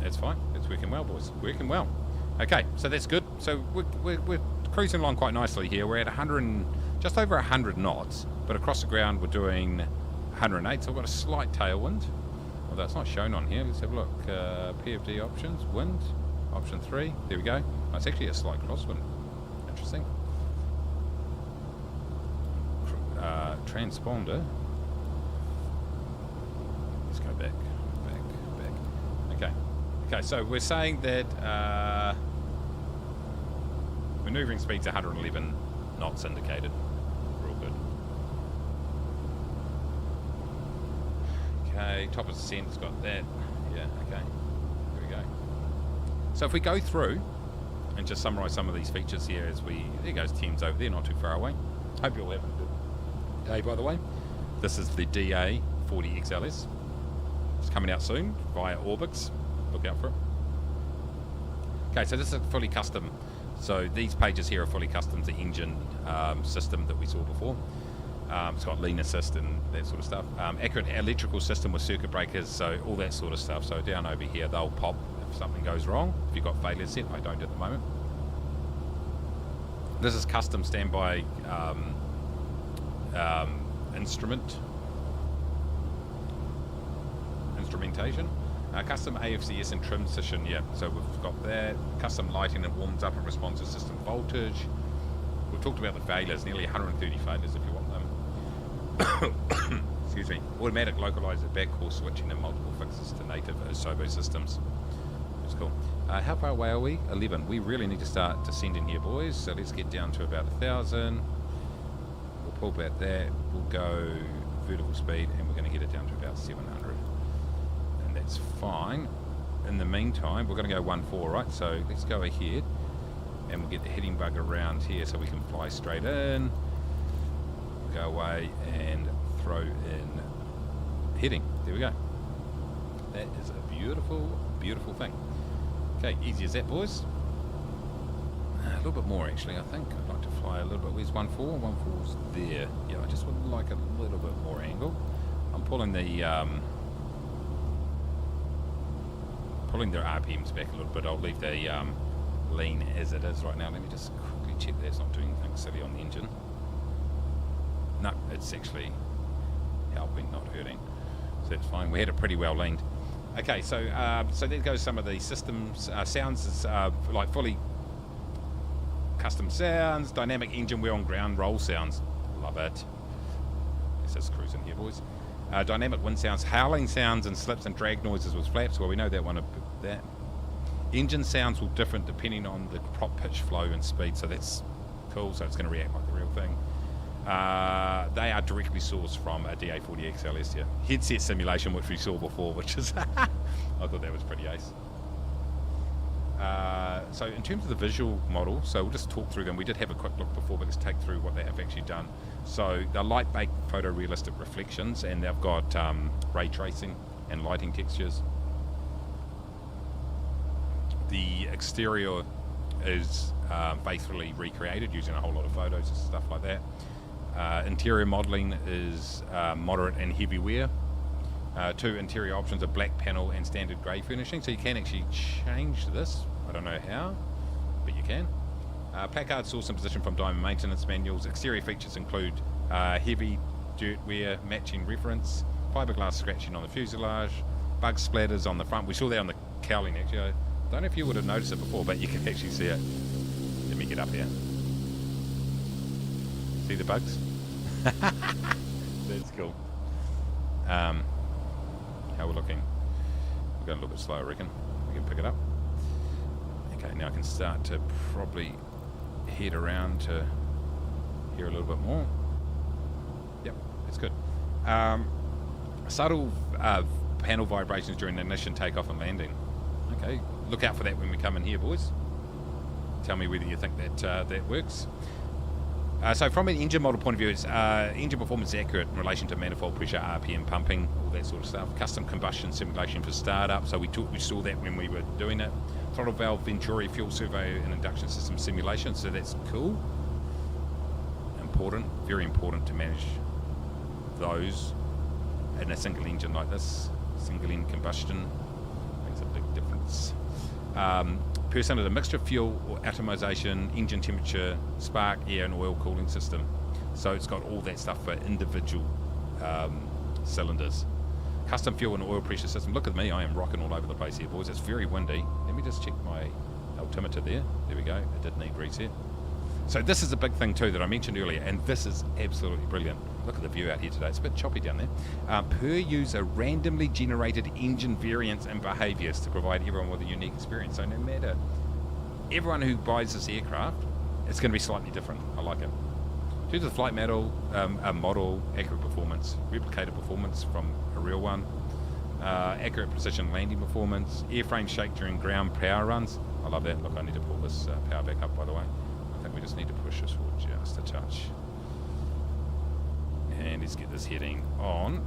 That's fine. It's working well, boys. Working well. Okay, so that's good. So we're cruising along quite nicely here. We're at 100, just over 100 knots, but across the ground we're doing 108. So we've got a slight tailwind. Although it's not shown on here. Let's have a look. PFD options, wind, option 3. There we go. Oh, it's actually a slight crosswind. Interesting. Transponder. Let's go back. Okay. Okay, so we're saying that maneuvering speed's 111 knots indicated. Real good. Okay, top of descent, it's got that. Yeah, okay. There we go. So if we go through and just summarise some of these features here as we... There goes Thames over there, not too far away. Hope you're all having a good day, by the way. This is the DA40-XLS. It's coming out soon via Orbix. Look out for it. Okay, so this is fully custom. So these pages here are fully custom to the engine system that we saw before. It's got lean assist and that sort of stuff. Accurate electrical system with circuit breakers, so all that sort of stuff. So down over here, they'll pop if something goes wrong. If you've got failure set, I don't at the moment. This is custom standby instrumentation. Custom AFCS and trim position, yeah, so we've got that. Custom lighting that warms up and responds to system voltage. We've talked about the failures, nearly 130 failures if you want them. Excuse me. Automatic localizer backcore switching and multiple fixes to native Asobo systems. That's cool. How far away are we? 11. We really need to start descending here, boys, so let's get down to about 1,000. We'll pull back that. We'll go vertical speed, and we're going to get it down to about 700. That's fine. In the meantime, we're going to go 1-4, right? So let's go ahead and we'll get the heading bug around here so we can fly straight in, go away and throw in heading. There we go. That is a beautiful, beautiful thing. Okay, easy as that, boys. A little bit more actually, I think. I'd like to fly a little bit. Where's 1-4? 1-4's there. Yeah, I just would like a little bit more angle. I'm pulling the RPMs back a little bit. I'll leave the lean as it is right now. Let me just quickly check that it's not doing anything silly on the engine. No, it's actually helping, not hurting. So that's fine. We had it pretty well leaned. Okay, so there goes some of the systems. Sounds is like fully custom sounds, dynamic engine, we're on ground, roll sounds. Love it. This is cruising here, boys. Dynamic wind sounds, howling sounds and slips and drag noises with flaps. Well, we know that one. That engine sounds will different depending on the prop pitch, flow and speed. So that's cool. So it's going to react like the real thing. They are directly sourced from a DA40-XLS here. Headset simulation, which we saw before, which is I thought that was pretty ace. So in terms of the visual model, so we'll just talk through them. We did have a quick look before, but let's take through what they have actually done. So they're light-baked photorealistic reflections, and they've got ray tracing and lighting textures. The exterior is faithfully recreated using a whole lot of photos and stuff like that. Interior modelling is moderate and heavy wear. Two interior options are black panel and standard grey furnishing, so you can actually change this. I don't know how, but you can. Placard source and position from Diamond maintenance manuals. Exterior features include heavy dirt wear, matching reference, fiberglass scratching on the fuselage, bug splatters on the front. We saw that on the cowling actually. I don't know if you would have noticed it before, but you can actually see it. Let me get up here. See the bugs? That's cool. How we're looking. We're going a little bit slow, I reckon. We can pick it up. Okay, now I can start to probably head around to hear a little bit more. Yep, that's good. Subtle panel vibrations during ignition, takeoff and landing. Okay, look out for that when we come in here, boys. Tell me whether you think that that works. So from an engine model point of view, it's engine performance is accurate in relation to manifold pressure, RPM pumping, all that sort of stuff. Custom combustion simulation for startup, so we saw that when we were doing it. Throttle valve, Venturi, fuel servo and induction system simulation, so that's cool. Important, very important to manage those in a single engine like this. Single engine combustion makes a big difference. Person a mixture of fuel or atomization, engine temperature, spark, air and oil cooling system. So it's got all that stuff for individual cylinders. Custom fuel and oil pressure system. Look at me, I am rocking all over the place here, boys. It's very windy. Let me just check my altimeter there. There we go, it did need reset. So this is a big thing too that I mentioned earlier, and this is absolutely brilliant. Look at the view out here today. It's a bit choppy down there. Per user randomly generated engine variants and behaviours to provide everyone with a unique experience. So no matter everyone who buys this aircraft, it's going to be slightly different. I like it. Due to the flight model, accurate performance, replicated performance from a real one, accurate precision landing performance, airframe shake during ground power runs. I love that. Look, I need to pull this power back up, by the way. I think we just need to push this forward just a touch. And let's get this heading on.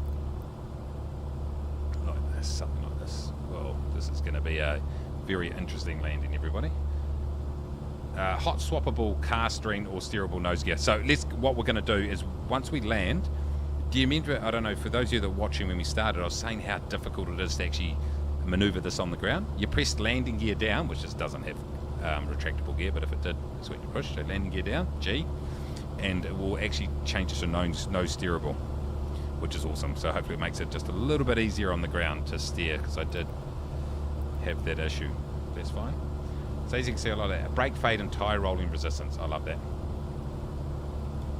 Like this, something like this. Well, this is going to be a very interesting landing, everybody. Hot swappable car string or steerable nose gear. So what we're going to do is once we land, do you remember, I don't know, for those of you that were watching when we started, I was saying how difficult it is to actually maneuver this on the ground. You press landing gear down, which just doesn't have retractable gear, but if it did, that's what you push. So landing gear down, G, and it will actually change it to nose steerable, which is awesome. So hopefully it makes it just a little bit easier on the ground to steer, because I did have that issue. That's fine. So as you can see, a lot of that. Brake fade and tyre rolling resistance. I love that.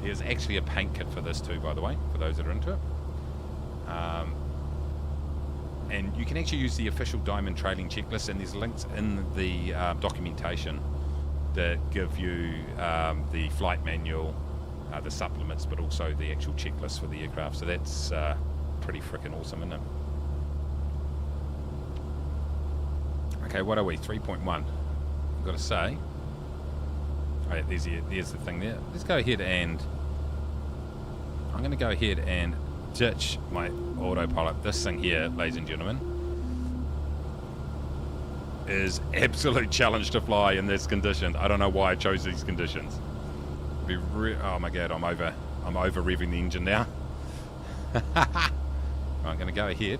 There's actually a paint kit for this too, by the way, for those that are into it. And you can actually use the official Diamond trailing checklist, and there's links in the documentation that give you the flight manual, the supplements, but also the actual checklist for the aircraft. So that's pretty freaking awesome, isn't it? Okay, what are we? 3.1. I've got to say. Oh yeah, there's the thing there. Let's go ahead and I'm going to go ahead and ditch my autopilot. This thing here, ladies and gentlemen, is absolute challenge to fly in this condition. I don't know why I chose these conditions. Oh my god, I'm over revving the engine now. I'm going to go ahead.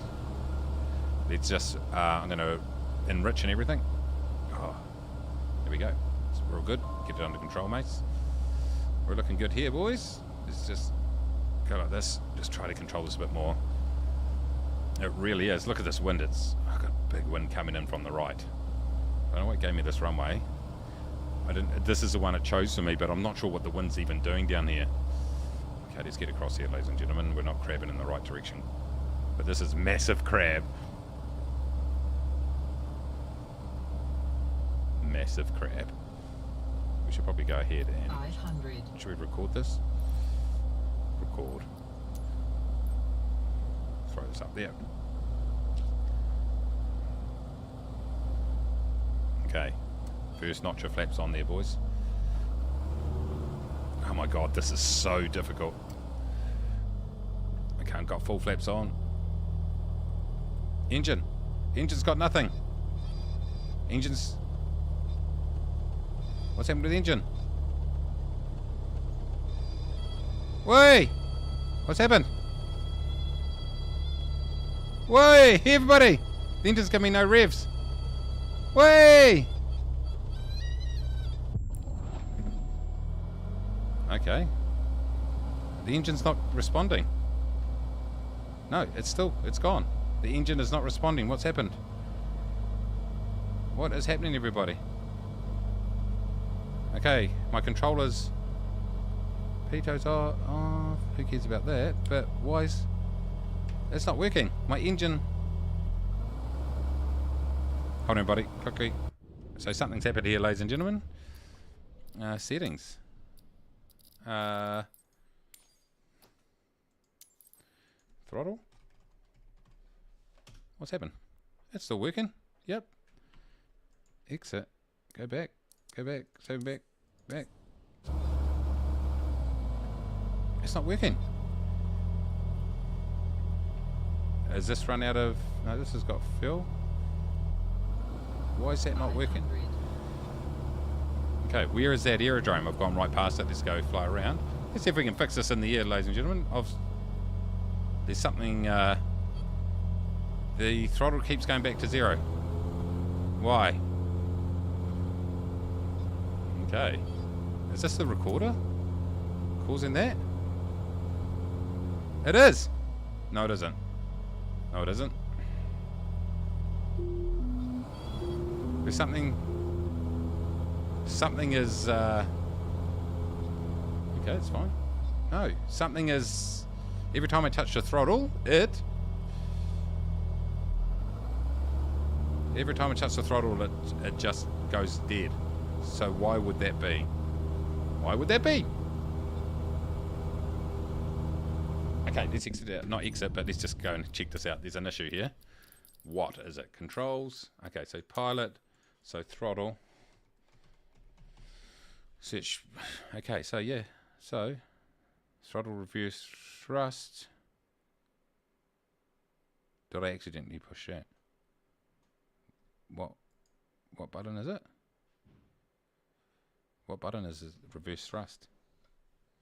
Let's just I'm going to enrich and everything. Oh, there we go. So we're all good. Get it under control, mates. We're looking good here, boys. Let's just go like this. Just try to control this a bit more. It really is. Look at this wind. I've got a big wind coming in from the right. I don't know what gave me this runway. This is the one it chose for me, but I'm not sure what the wind's even doing down here. Okay, let's get across here, ladies and gentlemen. We're not crabbing in the right direction But this is massive crab. Massive crab. We should probably go ahead and... 500. Should we record this? Record. Throw this up there. Okay. First notch of flaps on there, boys. Oh my god, this is so difficult. I can't got full flaps on. Engine. Engine's got nothing. Engine's... What's happened with the engine? Wait! What's happened? Wait! Hey everybody! The engine's giving me no revs. Wait! Okay. The engine's not responding. No, it's gone. The engine is not responding. What's happened? What is happening, everybody? Okay, my controllers... Pitos are off. Who cares about that? But why is... It's not working. My engine... Hold on, buddy. Quickly. So something's happened here, ladies and gentlemen. Settings. Throttle. What's happened? It's still working. Yep. Exit. Go back. Go back. So back. Back. It's not working. Has this run out of... No, this has got fuel. Why is that not working? Okay, where is that aerodrome? I've gone right past it. Let's go fly around. Let's see if we can fix this in the air, ladies and gentlemen. There's something... the throttle keeps going back to 0. Why? Okay. Is this the recorder causing that? It is! No, it isn't. No, it isn't. There's something... Something is... Okay, it's fine. No, something is... Every time I touch the throttle, Every time I touch the throttle, it just goes dead. So why would that be? Why would that be? Okay, let's exit out. Not exit, but let's just go and check this out. There's an issue here. What is it? Controls. Okay, so pilot. So throttle. Search. Okay, so yeah. So throttle reverse thrust. Did I accidentally push that? What button is it? What button is it? Reverse thrust?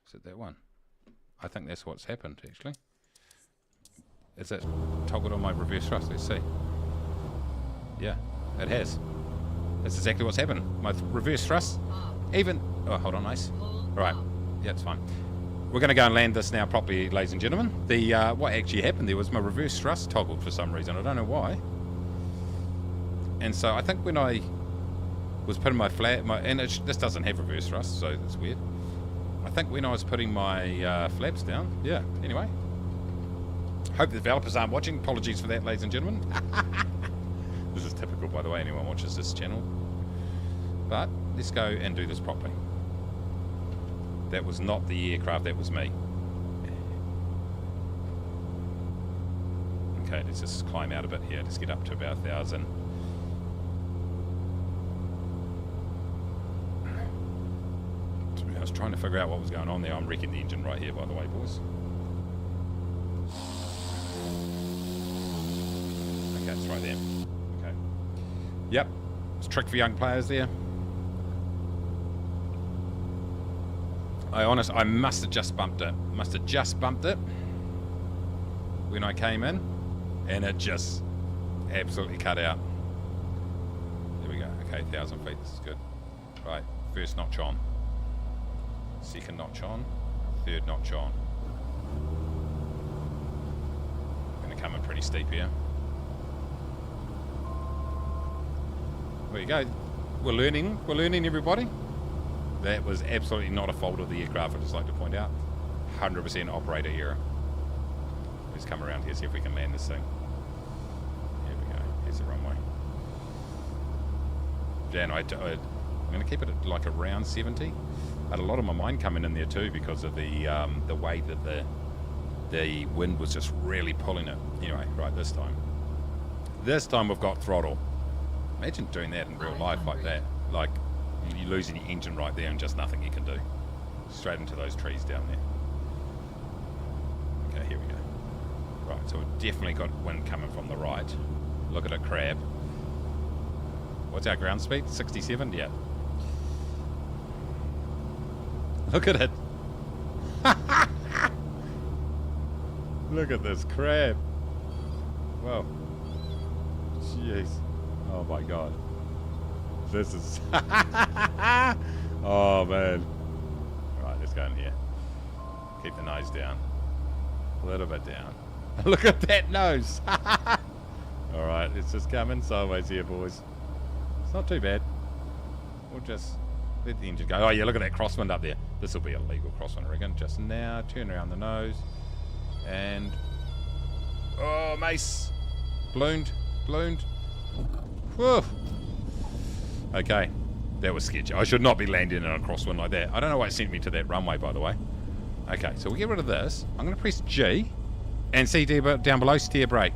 Is it that one? I think that's what's happened actually. Is it toggled on my reverse thrust? Let's see. Yeah, it has. That's exactly what's happened. My reverse thrust, even... Oh, hold on, nice. Alright, yeah, it's fine. We're going to go and land this now properly, ladies and gentlemen. The what actually happened there was my reverse thrust toggled for some reason. I don't know why. And so I think when I was putting my this doesn't have reverse thrust, so that's weird. I think when I was putting my flaps down, yeah, anyway. Hope the developers aren't watching. Apologies for that, ladies and gentlemen. This is typical, by the way, anyone watches this channel. But let's go and do this properly. That was not the aircraft, that was me. Okay, let's just climb out a bit here. Let's get up to about 1,000. I was trying to figure out what was going on there. I'm wrecking the engine right here, by the way, boys. Okay, it's right there. Okay. Yep. It's a trick for young players there. I must have just bumped it. Must have just bumped it when I came in, and it just absolutely cut out. There we go. Okay, 1,000 feet. This is good. Right, first notch on. Second notch on. Third notch on. Going to come in pretty steep here. There you go. We're learning, everybody. That was absolutely not a fault of the aircraft, I'd just like to point out. 100% operator error. Let's come around here, see if we can land this thing. Here we go. Here's the runway. Jan, I'm going to keep it at like around 70. I had a lot of my mind coming in there too because of the way that the wind was just really pulling it. Anyway, right, this time. This time we've got throttle. Imagine doing that in real life like that. Like, you're losing your engine right there and just nothing you can do. Straight into those trees down there. Okay, here we go. Right, so we've definitely got wind coming from the right. Look at it, crab. What's our ground speed? 67? Yeah. Look at it. Look at this crab. Whoa. Jeez. Oh my god. This is... Oh man. Right, let's go in here. Keep the nose down. A little bit down. Look at that nose. Alright, it's just coming sideways here, boys. It's not too bad. We'll just let the engine go. Oh yeah, look at that crosswind up there. This will be a legal crosswind, I reckon. Just now, turn around the nose. And... Oh, Mace! Ballooned. Whew. Okay, that was sketchy. I should not be landing in a crosswind like that. I don't know why it sent me to that runway, by the way. Okay, so we'll get rid of this. I'm going to press G and see down below, steer brake.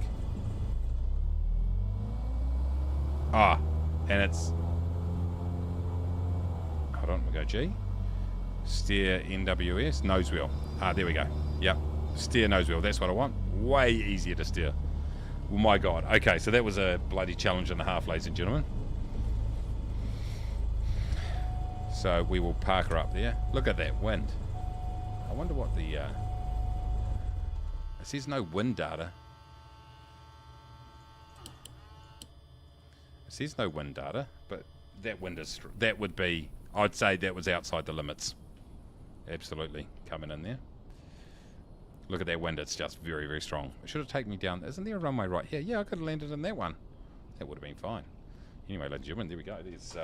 Ah, and it's... Hold on, we'll go G. Steer NWS, nose wheel. Ah, there we go. Yep, steer nose wheel. That's what I want. Way easier to steer. Oh my god. Okay, so that was a bloody challenge and a half, ladies and gentlemen. So we will park her up there. Look at that wind. I wonder what the... It says no wind data. It says no wind data, but that wind is... That would be... I'd say that was outside the limits. Absolutely. Coming in there. Look at that wind. It's just very, very strong. It should have taken me down. Isn't there a runway right here? Yeah, I could have landed in that one. That would have been fine. Anyway, ladies and gentlemen, there we go. There's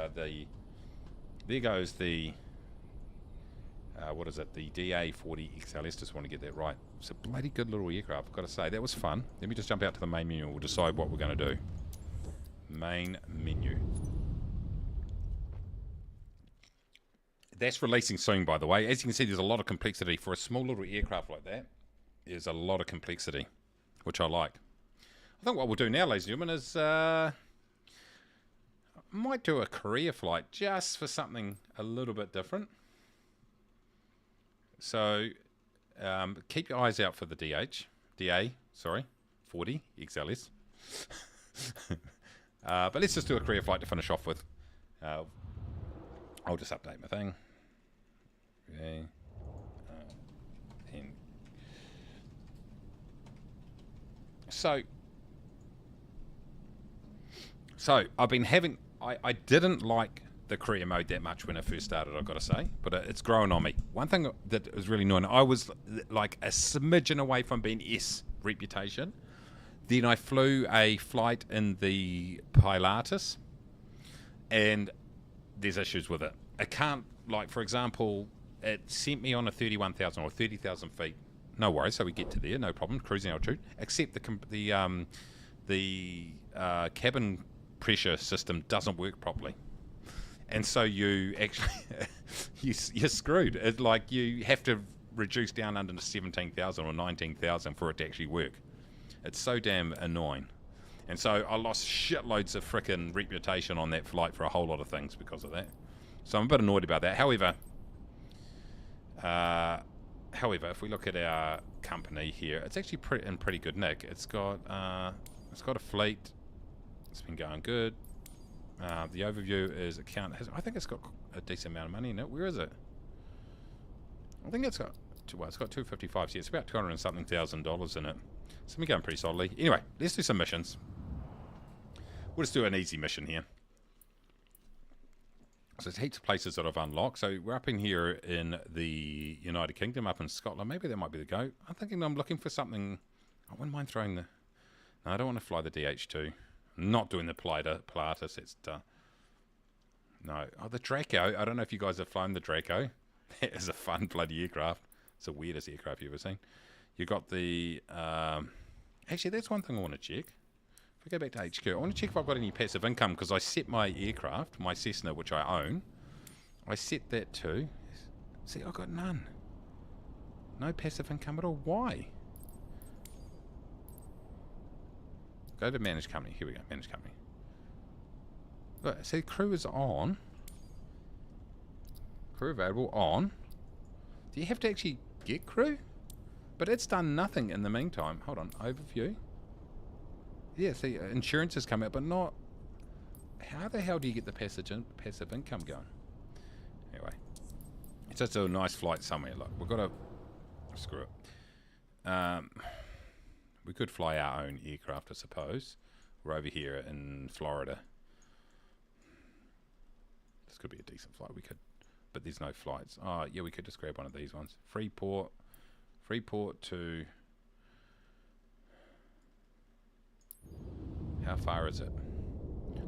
there goes the... what is it? The DA40-XLS. Just want to get that right. It's a bloody good little aircraft, I've got to say. That was fun. Let me just jump out to the main menu and we'll decide what we're going to do. Main menu. That's releasing soon, by the way. As you can see, there's a lot of complexity. For a small little aircraft like that, there's a lot of complexity, which I like. I think what we'll do now, ladies and gentlemen, is... might do a career flight just for something a little bit different. So keep your eyes out for the DA40-XLS. But let's just do a career flight to finish off with. I'll just update my thing. Okay. So I've been having... I didn't like the career mode that much when it first started, I've got to say, but it's grown on me. One thing that was really annoying, I was like a smidgen away from being S reputation. Then I flew a flight in the Pilatus, and there's issues with it. I can't, like, for example, it sent me on a 31,000 or 30,000 feet. No worries, so we get to there, no problem, cruising altitude, except the cabin pressure system doesn't work properly, and so you actually you're screwed. It's like you have to reduce down under 17,000 or 19,000 for it to actually work. It's so damn annoying, and so I lost shitloads of frickin' reputation on that flight for a whole lot of things because of that. So I'm a bit annoyed about that. However, if we look at our company here, it's actually in pretty good nick. It's got a fleet. It's been going good. The overview is account. I think it's got a decent amount of money in it. Where is it? I think it's got... Well, it's got 255. So it's about $200 and something thousand in it. So we're going pretty solidly. Anyway, let's do some missions. We'll just do an easy mission here. So there's heaps of places that I've unlocked. So we're up in here in the United Kingdom, up in Scotland. Maybe that might be the go. I'm thinking I'm looking for something... I wouldn't mind throwing the... No, I don't want to fly the DH2. I'm not doing the Pilatus. It's... No. Oh, the Draco. I don't know if you guys have flown the Draco. That is a fun bloody aircraft. It's the weirdest aircraft you've ever seen. You got the... actually, that's one thing I want to check. If I go back to HQ, I want to check if I've got any passive income, because I set my aircraft, my Cessna, which I own, I set that to... See, I've got none. No passive income at all. Why? Go to manage company. Here we go, manage company. Look, see, crew is on. Crew available, on. Do you have to actually get crew? But it's done nothing in the meantime. Hold on, overview. Yeah, see, insurance has come out, but not... How the hell do you get the passive income going? Anyway. It's just a nice flight somewhere. Look, we've got to... Screw it. We could fly our own aircraft, I suppose. We're over here in Florida. This could be a decent flight. We could... But there's no flights. Oh, yeah, we could just grab one of these ones. Freeport to... How far is it?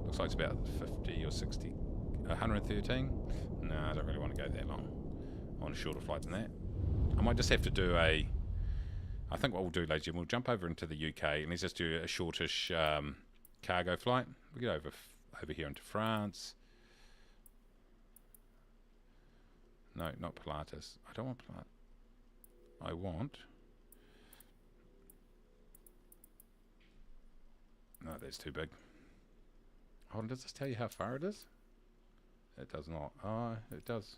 Looks like it's about 50 or 60. 113? No, I don't really want to go that long. I want a shorter flight than that. I might just have to do a... I think what we'll do, ladies and gentlemen, we'll jump over into the UK and let's just do a shortish cargo flight. We get over here into France. No, not Pilatus. I don't want Pilatus. I want... No, that's too big. Hold on, does this tell you how far it is? It does not. Oh, it does.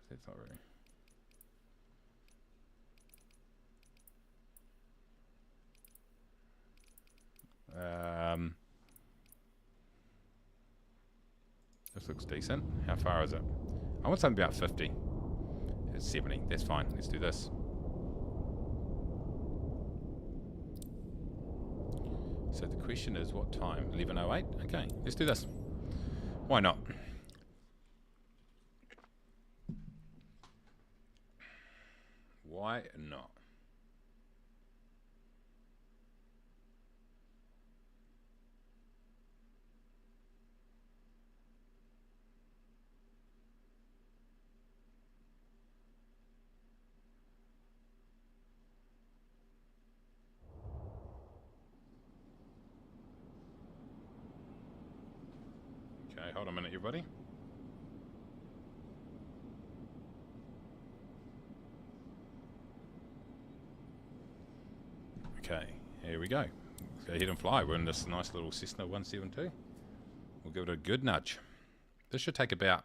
That's not really... This looks decent. How far is it? I want something about 50. It's 70. That's fine. Let's do this. So the question is, what time? 11:08? Okay, let's do this. Why not? Why not? Okay, hold on a minute, everybody. Okay, here we go. Let's go ahead and fly. We're in this nice little Cessna 172. We'll give it a good nudge. This should take about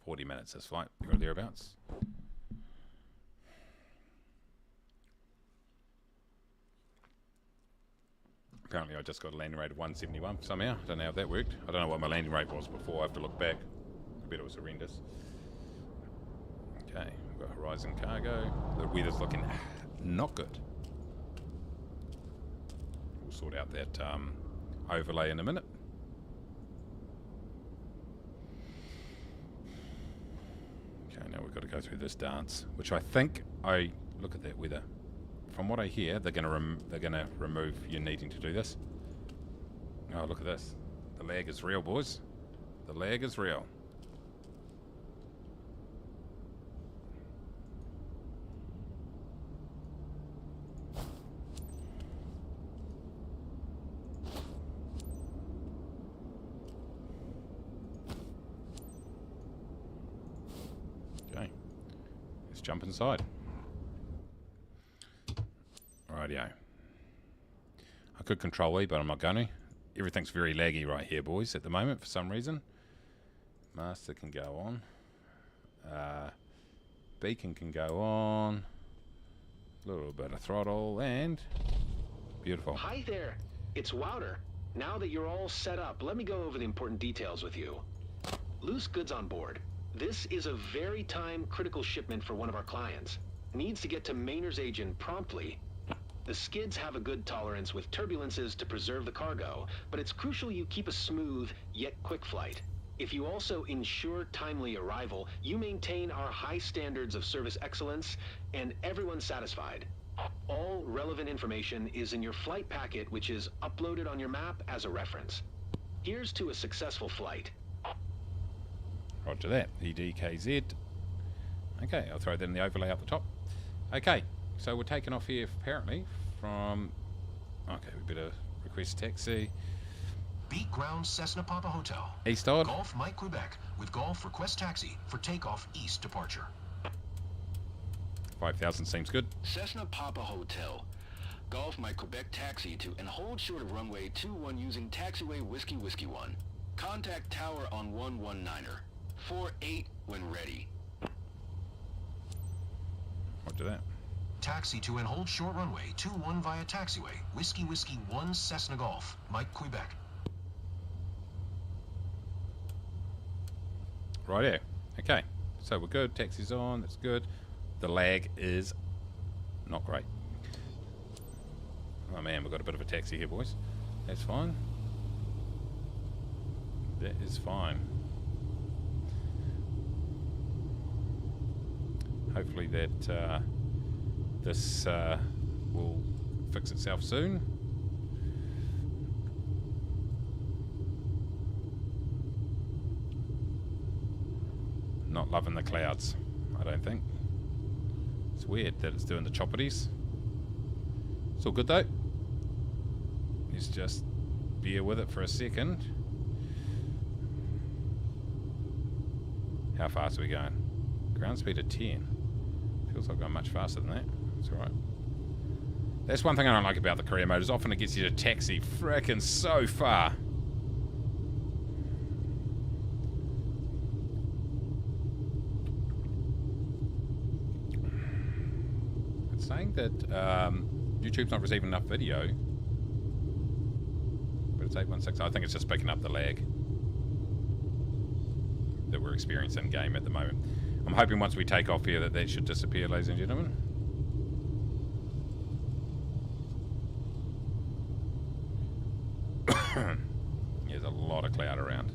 40 minutes, this flight, or thereabouts. Apparently I just got a landing rate of 171 somehow. I don't know how that worked. I don't know what my landing rate was before. I have to look back. I bet it was horrendous. Okay, we've got Horizon Cargo. The weather's looking not good. We'll sort out that overlay in a minute. Okay, now we've got to go through this dance, which I think look at that weather. From what I hear, they're gonna remove you needing to do this. Oh, look at this. The lag is real, boys. The lag is real. Okay. Let's jump inside. Rightio. I could control E, but I'm not going to. Everything's very laggy right here, boys, at the moment for some reason. Master can go on. Beacon can go on. A little bit of throttle and... Beautiful. Hi there. It's Wouter. Now that you're all set up, let me go over the important details with you. Loose goods on board. This is a very time-critical shipment for one of our clients. Needs to get to Mainer's agent promptly. The skids have a good tolerance with turbulences to preserve the cargo, but it's crucial you keep a smooth, yet quick flight. If you also ensure timely arrival, you maintain our high standards of service excellence, and everyone's satisfied. All relevant information is in your flight packet, which is uploaded on your map as a reference. Here's to a successful flight. Roger that. EDKZ. Okay, I'll throw that in the overlay up the top. Okay, So we're taking off here apparently from... Okay, we better request taxi. Beat Ground Cessna Papa Hotel. East Odd. Golf Mike Quebec with Golf request taxi for takeoff east departure. 5,000 seems good. Cessna Papa Hotel. Golf Mike Quebec taxi to and hold short of runway 21 using taxiway Whiskey 1. Contact tower on 119er. 48 when ready. Roger that. Taxi to and hold short runway 21 via taxiway Whiskey 1 Cessna Golf Mike Quebec. Right here. Okay. So we're good. Taxi's on. That's good. The lag is not great. Oh man, we've got a bit of a taxi here, boys. That's fine. That is fine. Hopefully that this will fix itself soon. Not loving the clouds, I don't think. It's weird that it's doing the choppities. It's all good though. Let's just bear with it for a second. How fast are we going? Ground speed of 10. Feels like I'm much faster than that. It's alright. That's one thing I don't like about the career mode, is often it gets you to taxi frickin' so far. It's saying that YouTube's not receiving enough video. But it's 816. I think it's just picking up the lag that we're experiencing in game at the moment. I'm hoping once we take off here that should disappear, ladies and gentlemen. There's a lot of cloud around.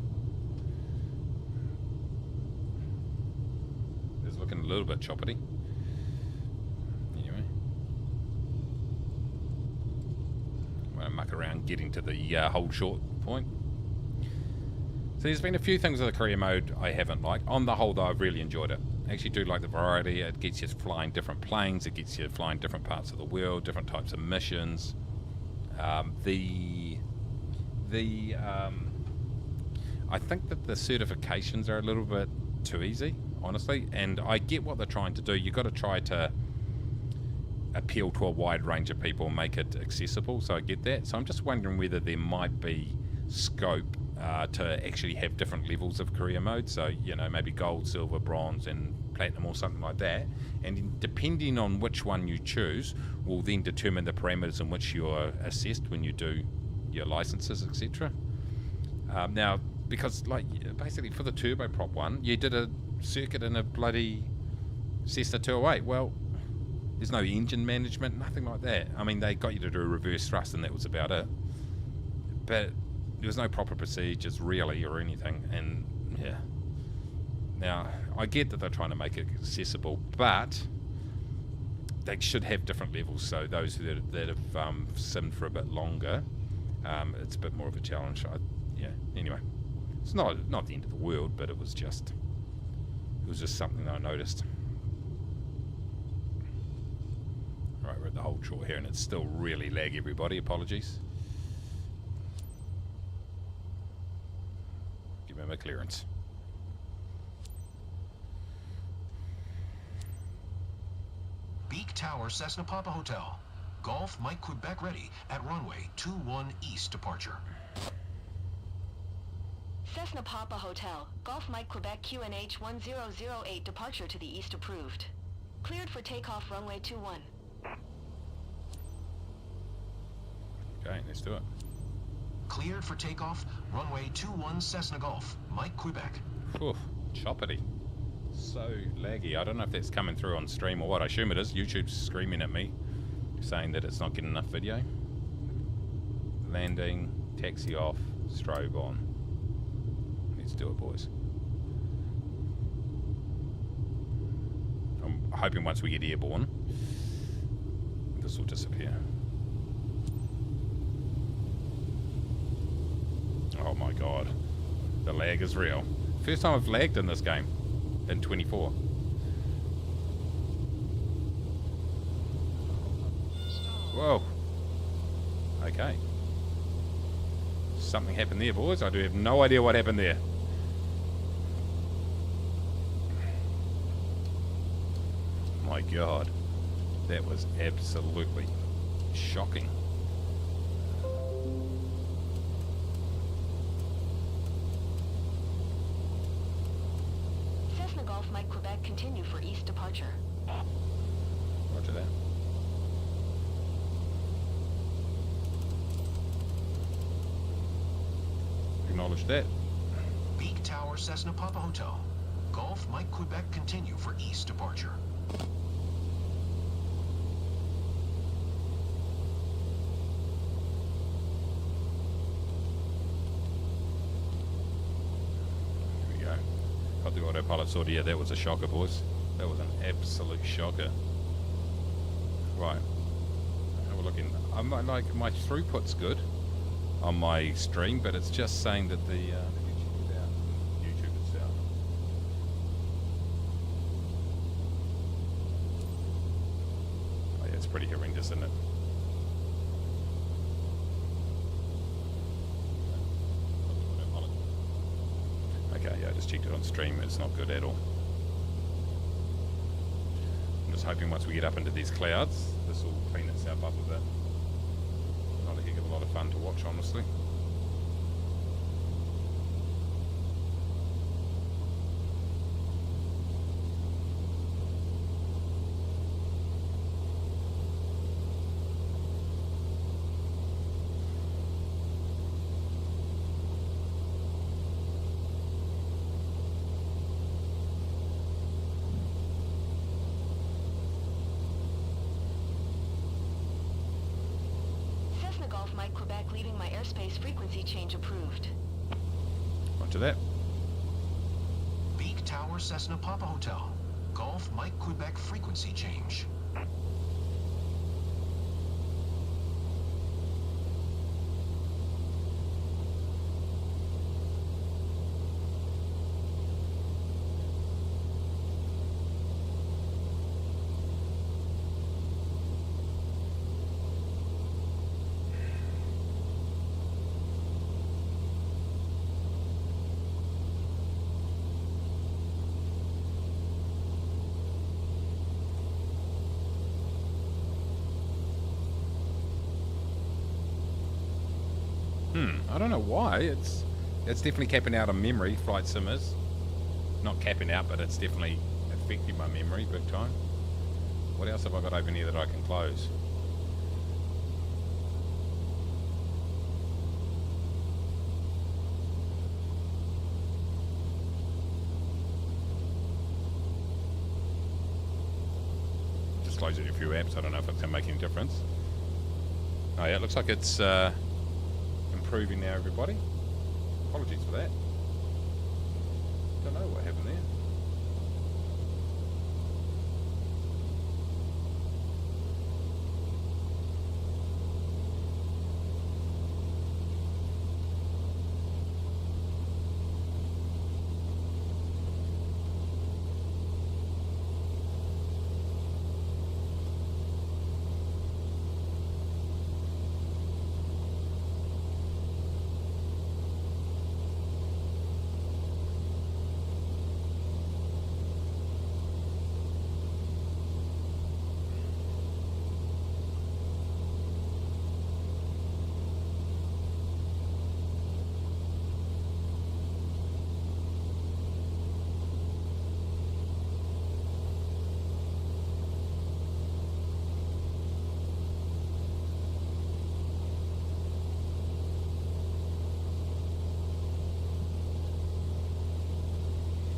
It's looking a little bit choppity. Anyway. I'm going to muck around getting to the hold short point. So there's been a few things with the career mode I haven't liked. On the whole, though, I've really enjoyed it. I actually do like the variety. It gets you flying different planes. It gets you flying different parts of the world, different types of missions. I think that the certifications are a little bit too easy, honestly. And I get what they're trying to do. You've got to try to appeal to a wide range of people and make it accessible. So I get that. So I'm just wondering whether there might be scope to actually have different levels of career mode, so you know, maybe gold, silver, bronze and platinum or something like that, and depending on which one you choose will then determine the parameters in which you're assessed when you do your licenses, etc. Now, because like basically for the turboprop one, you did a circuit in a bloody Cessna 208. Well, there's no engine management, nothing like that. I mean, they got you to do a reverse thrust and that was about it, but there was no proper procedures really or anything. And yeah, now I get that they're trying to make it accessible, but they should have different levels, so those that have simmed for a bit longer, it's a bit more of a challenge. Yeah, anyway, it's not the end of the world, but it was just something that I noticed. Right, we're at the hold short here and it's still really lag, everybody, apologies. Give him a clearance. Beak Tower Cessna Papa Hotel. Golf Mike Quebec ready at runway 21 east departure. Cessna Papa Hotel. Golf Mike Quebec QNH 1008 departure to the east approved. Cleared for takeoff runway 21. Okay, let's do it. Cleared for takeoff, runway 21 Cessna Golf, Mike Quebec. Whew, choppity. So laggy. I don't know if that's coming through on stream or what. I assume it is. YouTube's screaming at me, saying that it's not getting enough video. Landing, taxi off, strobe on. Let's do it, boys. I'm hoping once we get airborne, this will disappear. Oh my god, the lag is real. First time I've lagged in this game, in 24. Whoa. Okay. Something happened there, boys. I do have no idea what happened there. My God. That was absolutely shocking. Cessna Golf Mike Quebec, continue for east departure. Roger that. Acknowledge that. Beak Tower Cessna Papa Hotel. Golf Mike Quebec, continue for east departure. Here we go. Got the autopilot sorted. Yeah, that was a shocker, boys. That was an absolute shocker. Right. Have a look in. I'm like, my throughput's good on my stream, but it's just saying that the YouTube itself. Oh yeah, it's pretty horrendous, isn't it? Okay, yeah, I just checked it on stream. It's not good at all. I'm just hoping once we get up into these clouds, this will clean itself up a bit. Not a heck of a lot of fun to watch, honestly. Cessna Golf Mike Quebec, leaving my airspace frequency change approved. Roger that. Beak Tower Cessna Papa Hotel. Golf Mike Quebec, frequency change. I don't know why. It's definitely capping out on memory, Flight Sim is. Not capping out, but it's definitely affecting my memory big time. What else have I got open here that I can close? Just closing a few apps. I don't know if it's going to make any difference. Oh yeah, it looks like it's improving now, everybody. Apologies for that. Don't know what happened there.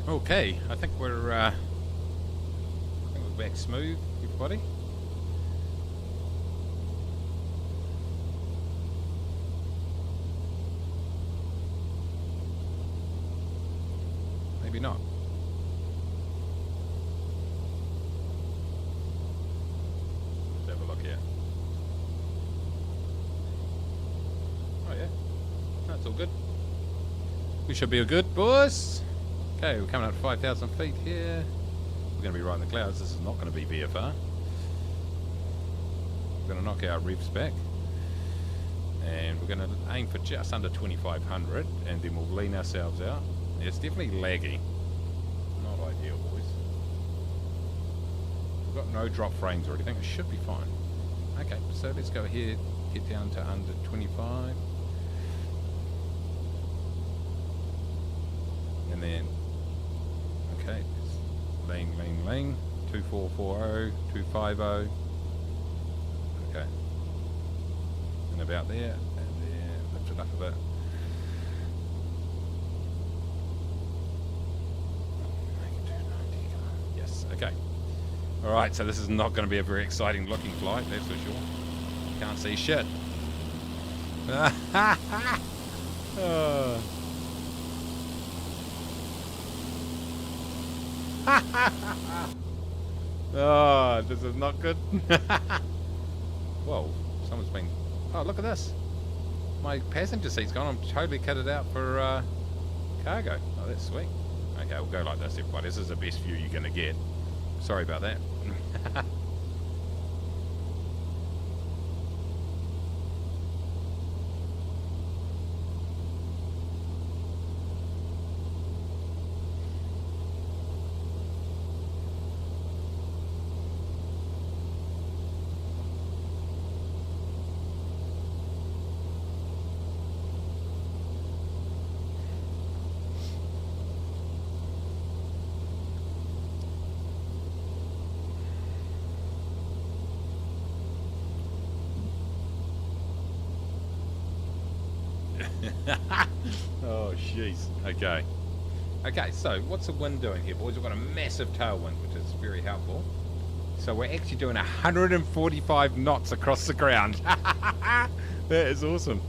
Okay, I think we're back smooth, everybody. Maybe not. Let's have a look here. Oh yeah, that's all good. We should be all good, boys. Okay, we're coming up to 5,000 feet here. We're going to be right in the clouds. This is not going to be VFR. We're going to knock our revs back. And we're going to aim for just under 2500, and then we'll lean ourselves out. It's definitely laggy. Not ideal, boys. We've got no drop frames or anything. It should be fine. Okay, so let's go ahead, get down to under 25. And then, okay, lean, 2440, 250. Okay. And about there, and then lift it up a bit. Yes, okay. Alright, so this is not going to be a very exciting looking flight, that's for sure. Can't see shit. Oh. Oh, this is not good. Whoa, someone's been... Oh, look at this. My passenger seat's gone. I'm totally kitted out for cargo. Oh, that's sweet. Okay, we'll go like this, everybody. This is the best view you're going to get. Sorry about that. Oh, jeez. Okay. Okay, so what's the wind doing here, boys? We've got a massive tailwind, which is very helpful. So we're actually doing 145 knots across the ground. That is awesome.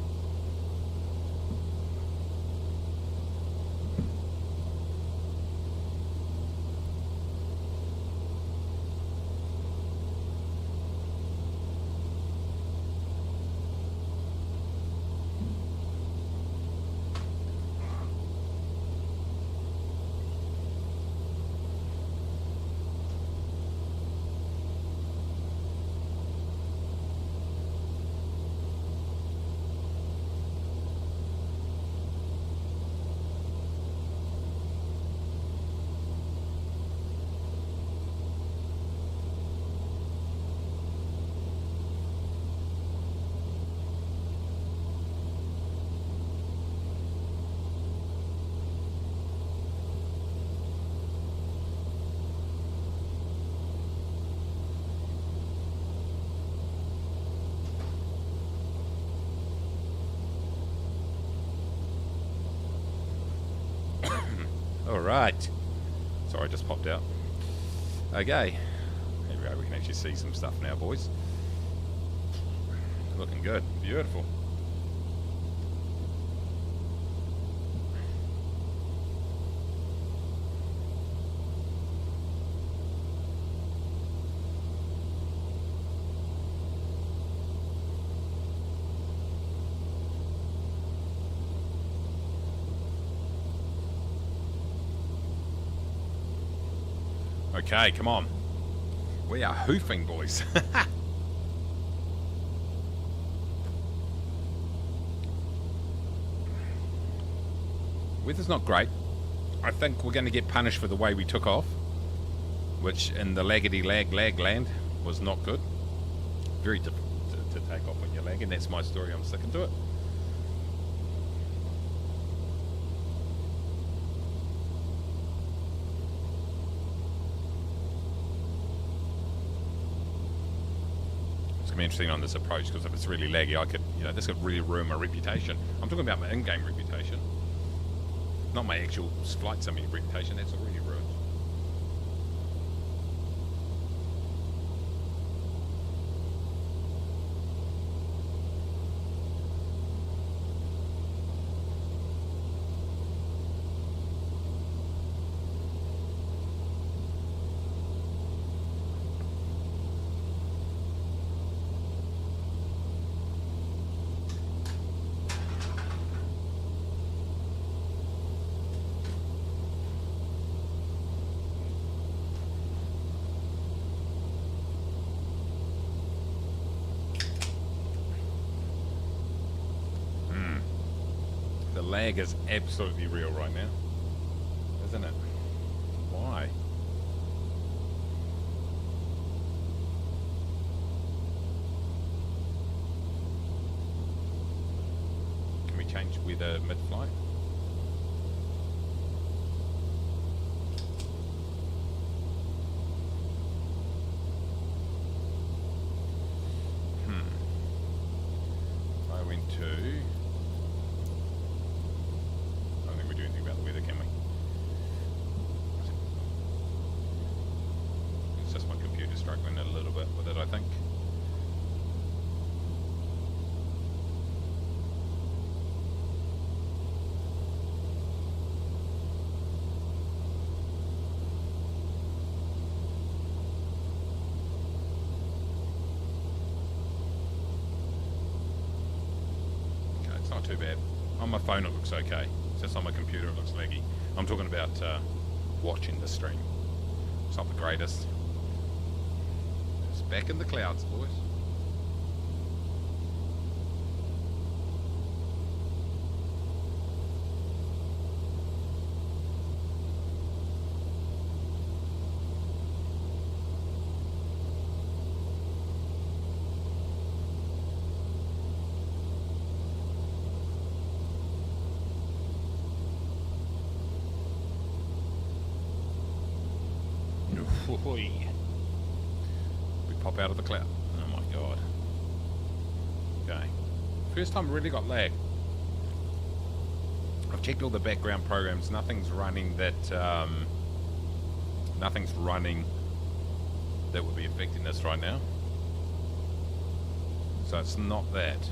Alright. Sorry, I just popped out. Okay. There we go. We can actually see some stuff now, boys. Looking good. Beautiful. Okay, come on. We are hoofing, boys. Weather's not great. I think we're going to get punished for the way we took off, which in the lag land was not good. Very difficult to take off when you're lagging. That's my story. I'm sticking to it. Be interesting on this approach, because if it's really laggy, I could, this could really ruin my reputation. I'm talking about my in-game reputation, not my actual flight sim reputation. That's already ruined. lag is absolutely real right now, isn't it? Why? Can we change weather mid-flight? I went to... I don't think we do anything about the weather, can we? It's just my computer struggling a little bit with it, I think. Not too bad. On my phone it looks okay. It's just on my computer it looks laggy. I'm talking about watching the stream. It's not the greatest. It's back in the clouds, boys. We pop out of the cloud. Oh my god. Okay. First time really got lag. I've checked all the background programs. Nothing's running that would be affecting this right now. So it's not that.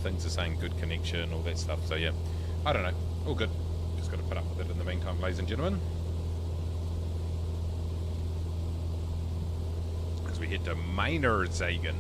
Things are saying good connection, all that stuff. So yeah, I don't know. All good. Just got to put up with it in the meantime, ladies and gentlemen. As we head to Meinerzagen.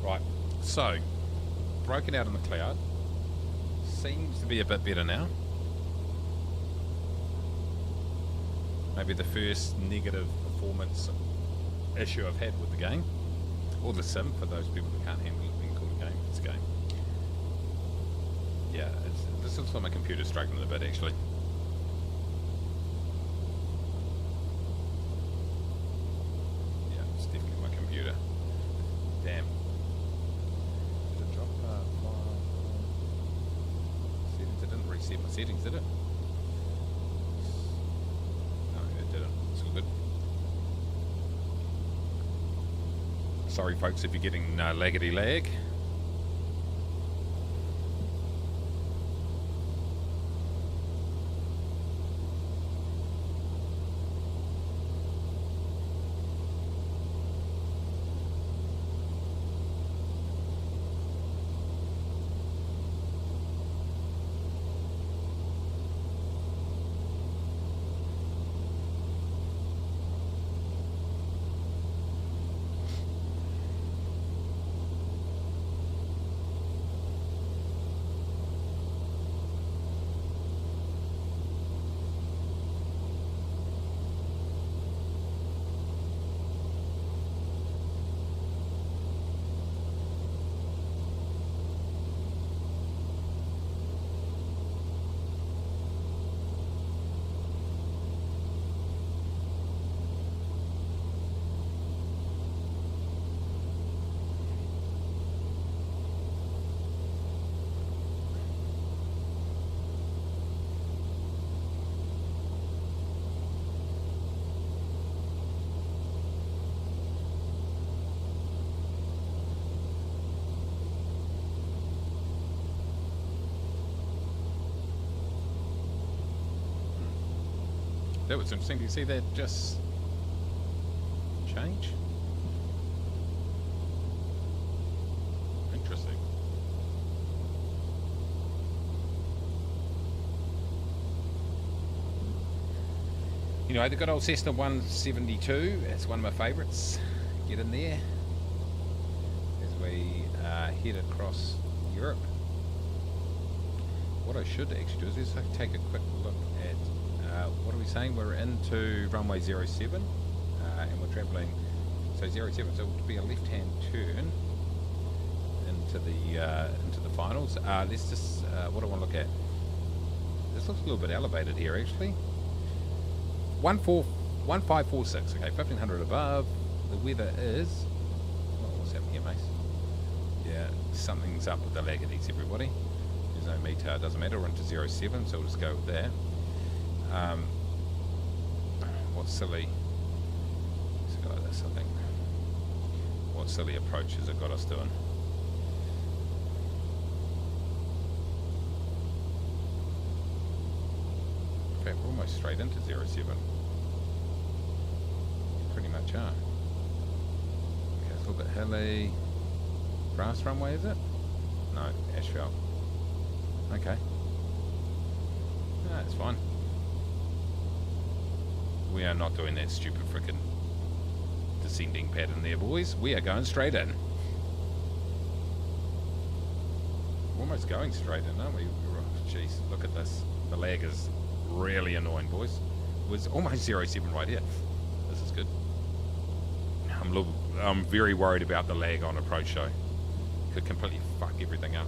Right, so broken out in the cloud. Seems to be a bit better now. Maybe the first negative performance issue I've had with the game. Or the sim, for those people that can't handle it being called a game. It's a game. Yeah, this looks like my computer's struggling a bit actually. Yeah, it's definitely my computer. Damn. Did it drop file? Settings? It didn't reset my settings, did it? No, it didn't. It's all good. Sorry folks if you're getting laggity lag. That was interesting. Do you see that just change? Interesting. You know, the good old Cessna 172, it's one of my favourites. Get in there as we head across Europe. What I should actually do is let's take a quick look at, what are we saying? We're into runway 07 and we're travelling, so 07, so it would be a left-hand turn into the finals. Let's just, what do I want to look at? This looks a little bit elevated here actually. 1546, okay, 1500 above. The weather is, oh, what's happening here, Mace? Yeah, something's up with the laggardies, everybody. There's no meter, it doesn't matter, we're into 07, so we'll just go with that. What silly, let's go like this, I think. What silly approach has it got us doing? In fact, we're almost straight into 07. Pretty much are. Okay, it's a little bit hilly. Grass runway, is it? No, asphalt. Okay. No, it's fine. We are not doing that stupid frickin' descending pattern there, boys. We are going straight in. We're almost going straight in, aren't we? Jeez, look at this. The lag is really annoying, boys. It was almost 07 right here. This is good. I'm very worried about the lag on approach show. Could completely fuck everything up.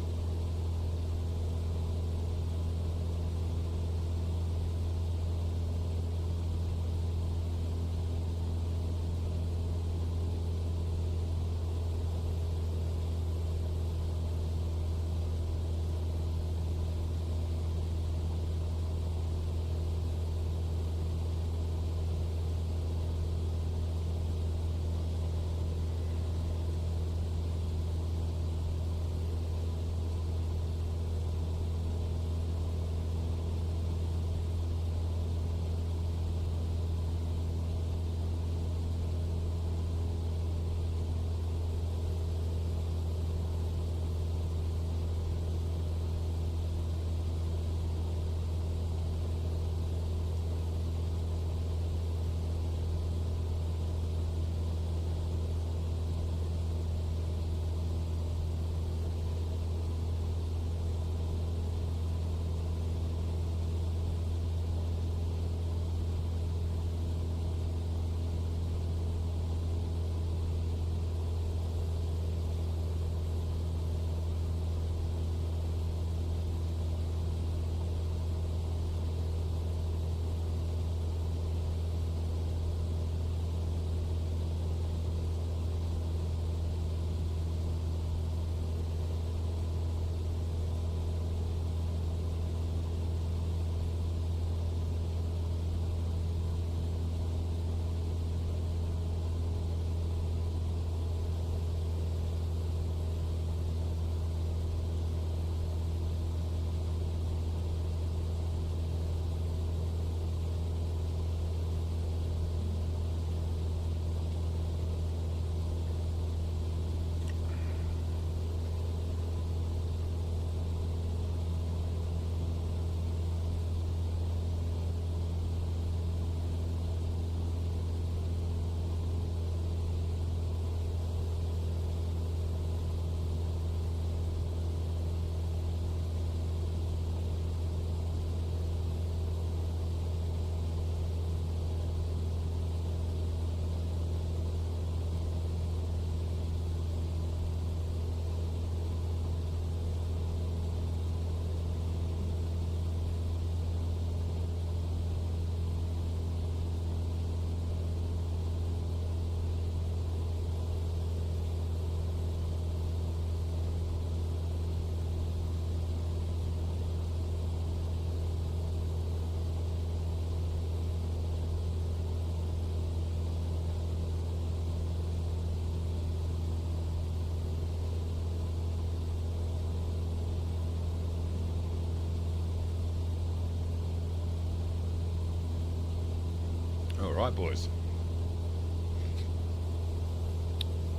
Alright, boys.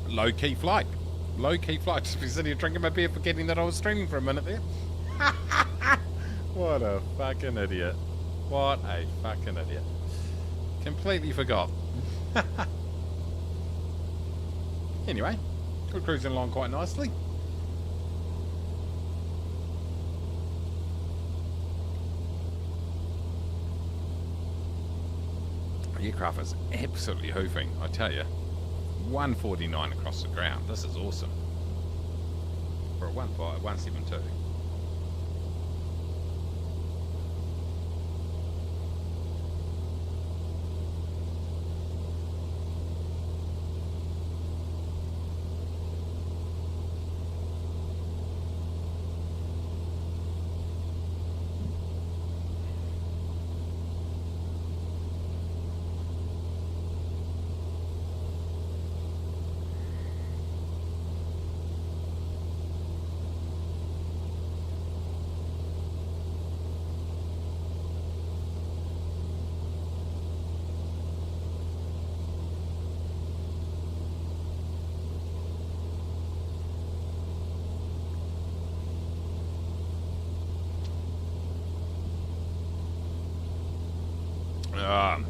Low-key flight. Low-key flight. Just be sitting here drinking my beer, forgetting that I was streaming for a minute there. What a fucking idiot. What a fucking idiot. Completely forgot. Anyway, we're cruising along quite nicely. The aircraft is absolutely hoofing, I tell you. 149 across the ground. This is awesome. For a 172.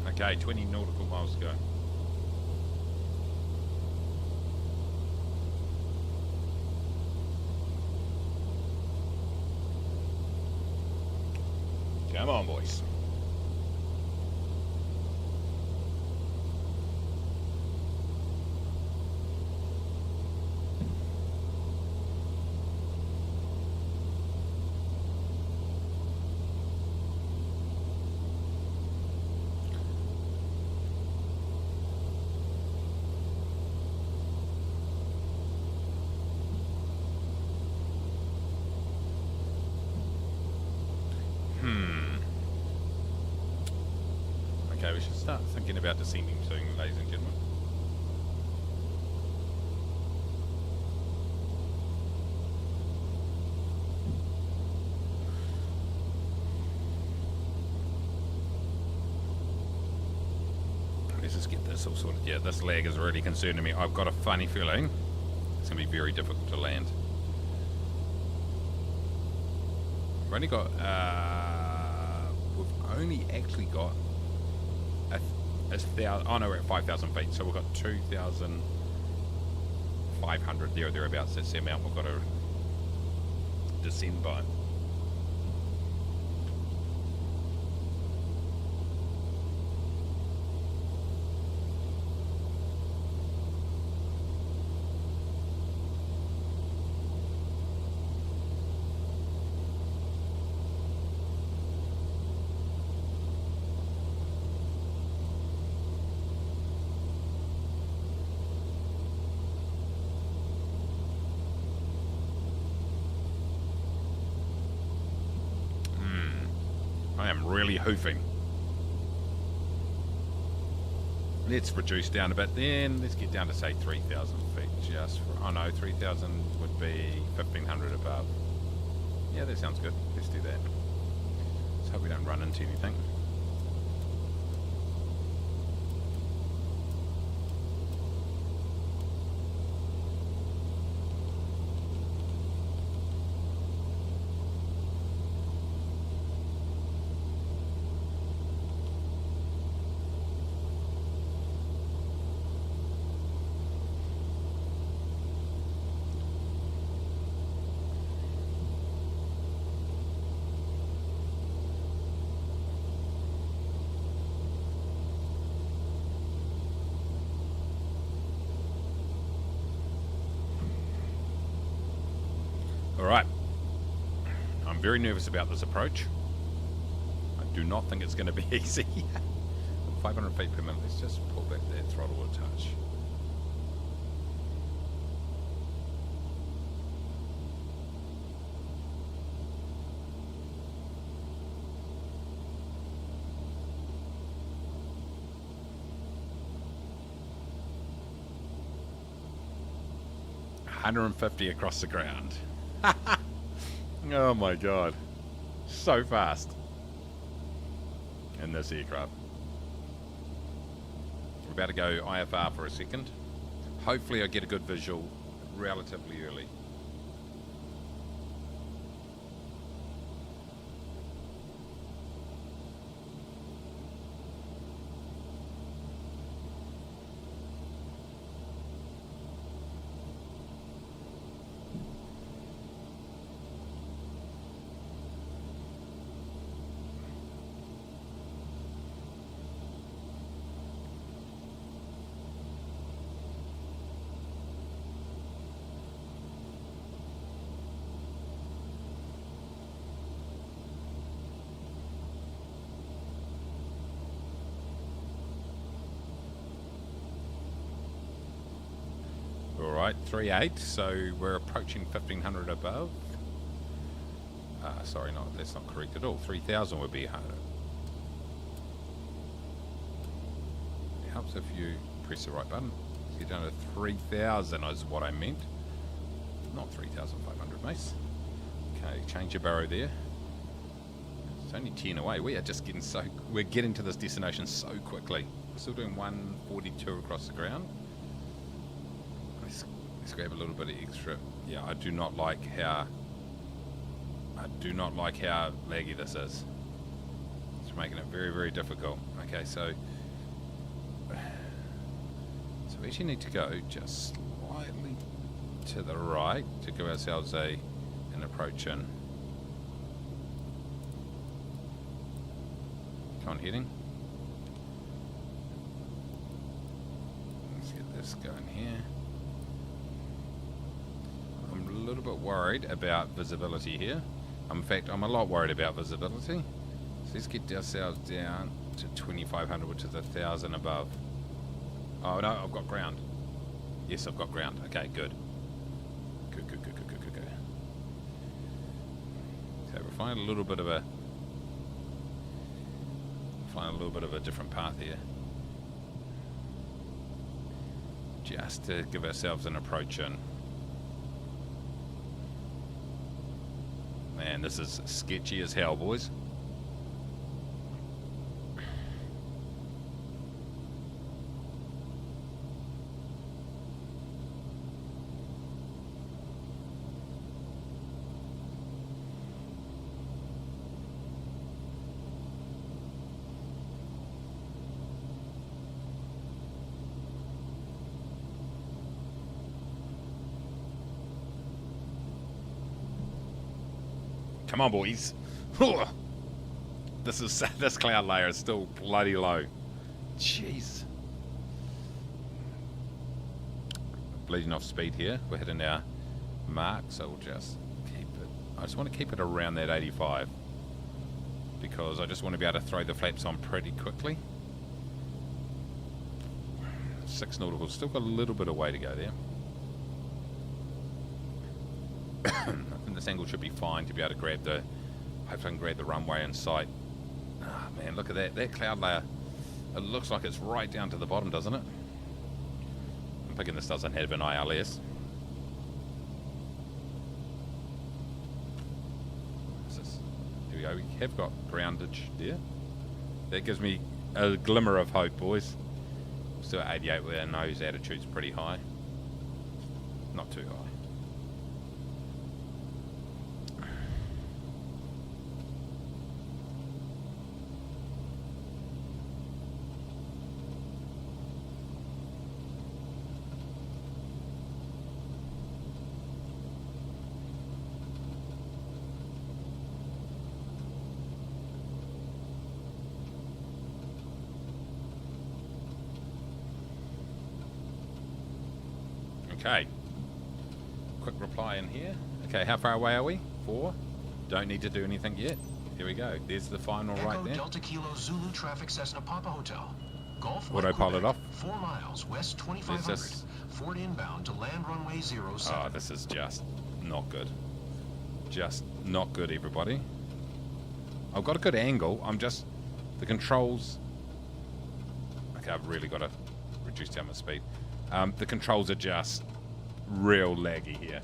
Okay, 20 nautical miles to go. Come on, boys. Okay, we should start thinking about descending soon, ladies and gentlemen. Let's just get this all sorted. Yeah, this lag is really concerning me. I've got a funny feeling it's going to be very difficult to land. We've only got, actually got oh no, we're at 5,000 feet, so we've got 2,500 there or thereabouts. That's the amount we've got to descend by. I am really hoofing. Let's reduce down a bit then. Let's get down to say 3,000 feet just for, oh no, 3,000 would be 1,500 above. Yeah, that sounds good. Let's do that. Let's hope we don't run into anything. Alright, I'm very nervous about this approach. I do not think it's going to be easy. 500 feet per minute, let's just pull back that throttle a touch. $150 across the ground. Oh my god. So fast. In this aircraft. We're about to go IFR for a second. Hopefully I get a good visual relatively early. Alright, 3.8, so we're approaching 1500 above. Sorry, that's not correct at all. 3000 would be harder. It helps if you press the right button. Get down to 3000 is what I meant. Not 3500, Mace. Okay, change your barrow there. It's only 10 away. We are just getting we're getting to this destination so quickly. We're still doing 142 across the ground. Let's grab a little bit of extra. Yeah, I do not like how laggy this is. It's making it very, very difficult. Okay, so we actually need to go just slightly to the right to give ourselves an approach in. Come on, heading. Let's get this going here. I'm a little bit worried about visibility here. In fact, I'm a lot worried about visibility. So let's get ourselves down to 2500, which is 1000 above. Oh no, I've got ground. Yes, I've got ground. Okay, good. Good. So we're finding a little bit of a different path here. Just to give ourselves an approach in. Man, this is sketchy as hell, boys. Come on, boys. This cloud layer is still bloody low. Jeez. Bleeding off speed here. We're hitting our mark, so we'll just keep it. I just want to keep it around that 85 because I just want to be able to throw the flaps on pretty quickly. 6 nautical. Still got a little bit of way to go there. This angle should be fine to be able to grab hopefully I can grab the runway in sight. Ah, man, look at that cloud layer. It looks like it's right down to the bottom, doesn't it? I'm thinking this doesn't have an ILS. Here we go, we have got groundage there. That gives me a glimmer of hope, boys. Still at 88 where our nose attitude's pretty high. Not too high. Okay, quick reply in here. Okay, how far away are we? 4. Don't need to do anything yet. Here we go. There's the final Echo right there. Delta Kilo Zulu traffic Cessna Papa Hotel. Golf Autopilot off. 4 miles west 2500. This- Ford inbound to land runway 07. Oh, this is just not good. Just not good, everybody. I've got a good angle. The controls. Okay, I've really got to reduce down my speed. The controls are just real laggy here.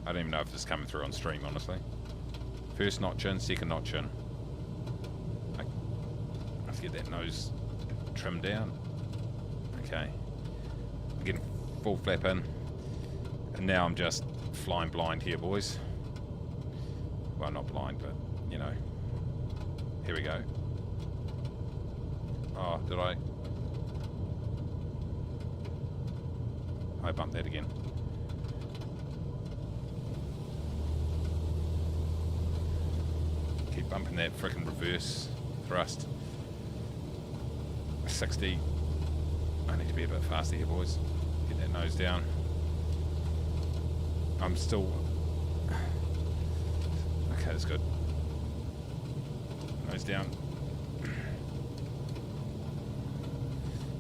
I don't even know if this is coming through on stream, honestly. First notch in, second notch in. Let's get that nose trimmed down. Okay, Okay. I'm getting full flap in. And now I'm just flying blind here, boys. Well, not blind, but, you know. Here we go. Oh, did I bumped that again. Keep bumping that frickin' reverse thrust. 60. I need to be a bit faster here, boys. Get that nose down. I'm still... Okay, that's good. Nose down.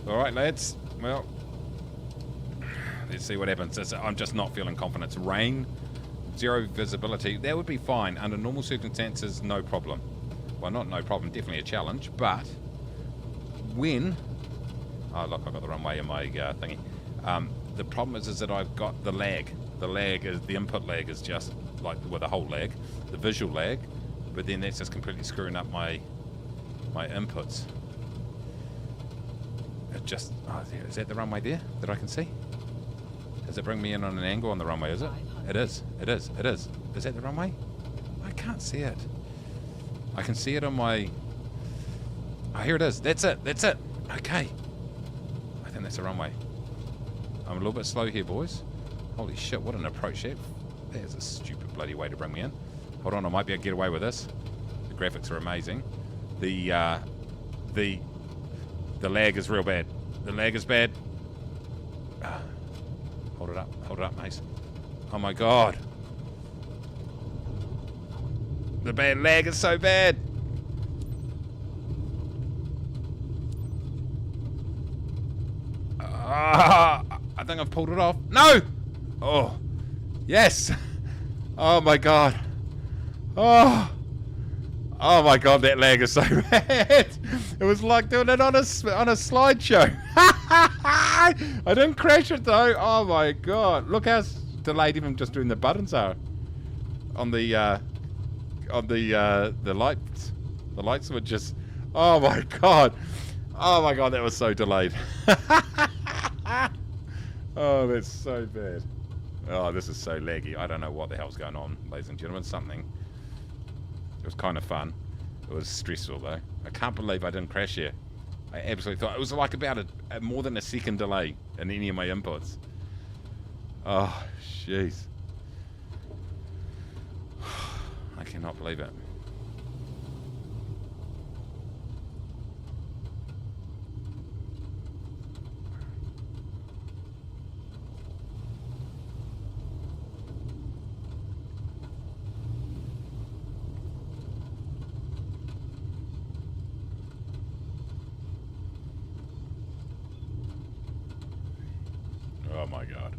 Alright, lads. Well, let's see what happens. I'm just not feeling confident. It's rain, zero visibility. That would be fine. Under normal circumstances, no problem. Well, not no problem, definitely a challenge, but when... Oh, look, I've got the runway in my thingy. The problem is that I've got the lag. The lag is... The input lag is just like with the whole lag. The visual lag. But then that's just completely screwing up my inputs. It just... Oh, is that the runway there that I can see? Does it bring me in on an angle on the runway, is it? It is. It is. It is. Is that the runway? I can't see it. I can see it on my... Oh, here it is. That's it. That's it. Okay. I think that's the runway. I'm a little bit slow here, boys. Holy shit, what an approach that. That is a stupid bloody way to bring me in. Hold on, I might be able to get away with this. The graphics are amazing. The lag is real bad. The lag is bad. Hold it up. Hold it up, Mace. Oh my god. The bad lag is so bad. I think I've pulled it off. No! Oh. Yes! Oh my god. Oh. Oh my god, that lag is so bad. It was like doing it on a slideshow. I didn't crash it though. Oh my god. Look how delayed even just doing the buttons are. On the lights. The lights were just... Oh my god. Oh my god, that was so delayed. Oh, that's so bad. Oh, this is so laggy. I don't know what the hell's going on, ladies and gentlemen. Something. It was kind of fun. It was stressful though. I can't believe I didn't crash here. I absolutely thought it was like about a more than a second delay in any of my inputs. Oh, jeez. I cannot believe it. Oh my god.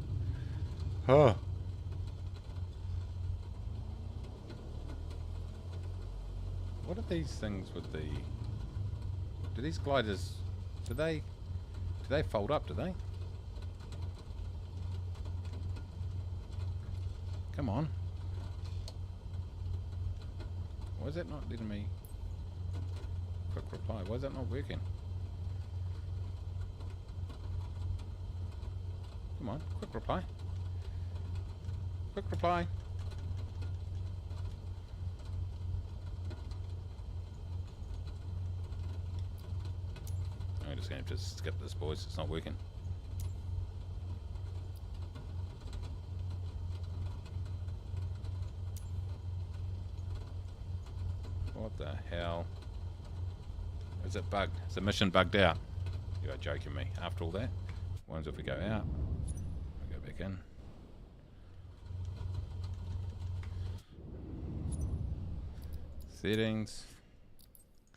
Oh. What are these things with the... Do these gliders... Do they fold up, do they? Come on. Why is that not letting me... Quick reply. Why is that not working? Come on, quick reply. Quick reply. I'm just going to have to skip this, boys. It's not working. What the hell? Is it bugged? Is the mission bugged out? You are joking me. After all that? What happens if we go out? We'll go back in. Settings.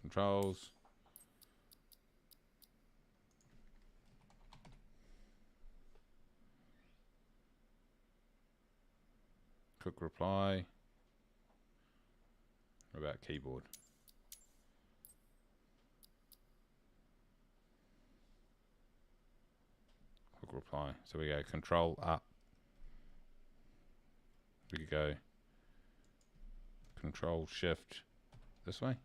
Controls. Quick reply. What about keyboard? Quick reply. So we go control up. We could go control shift this way.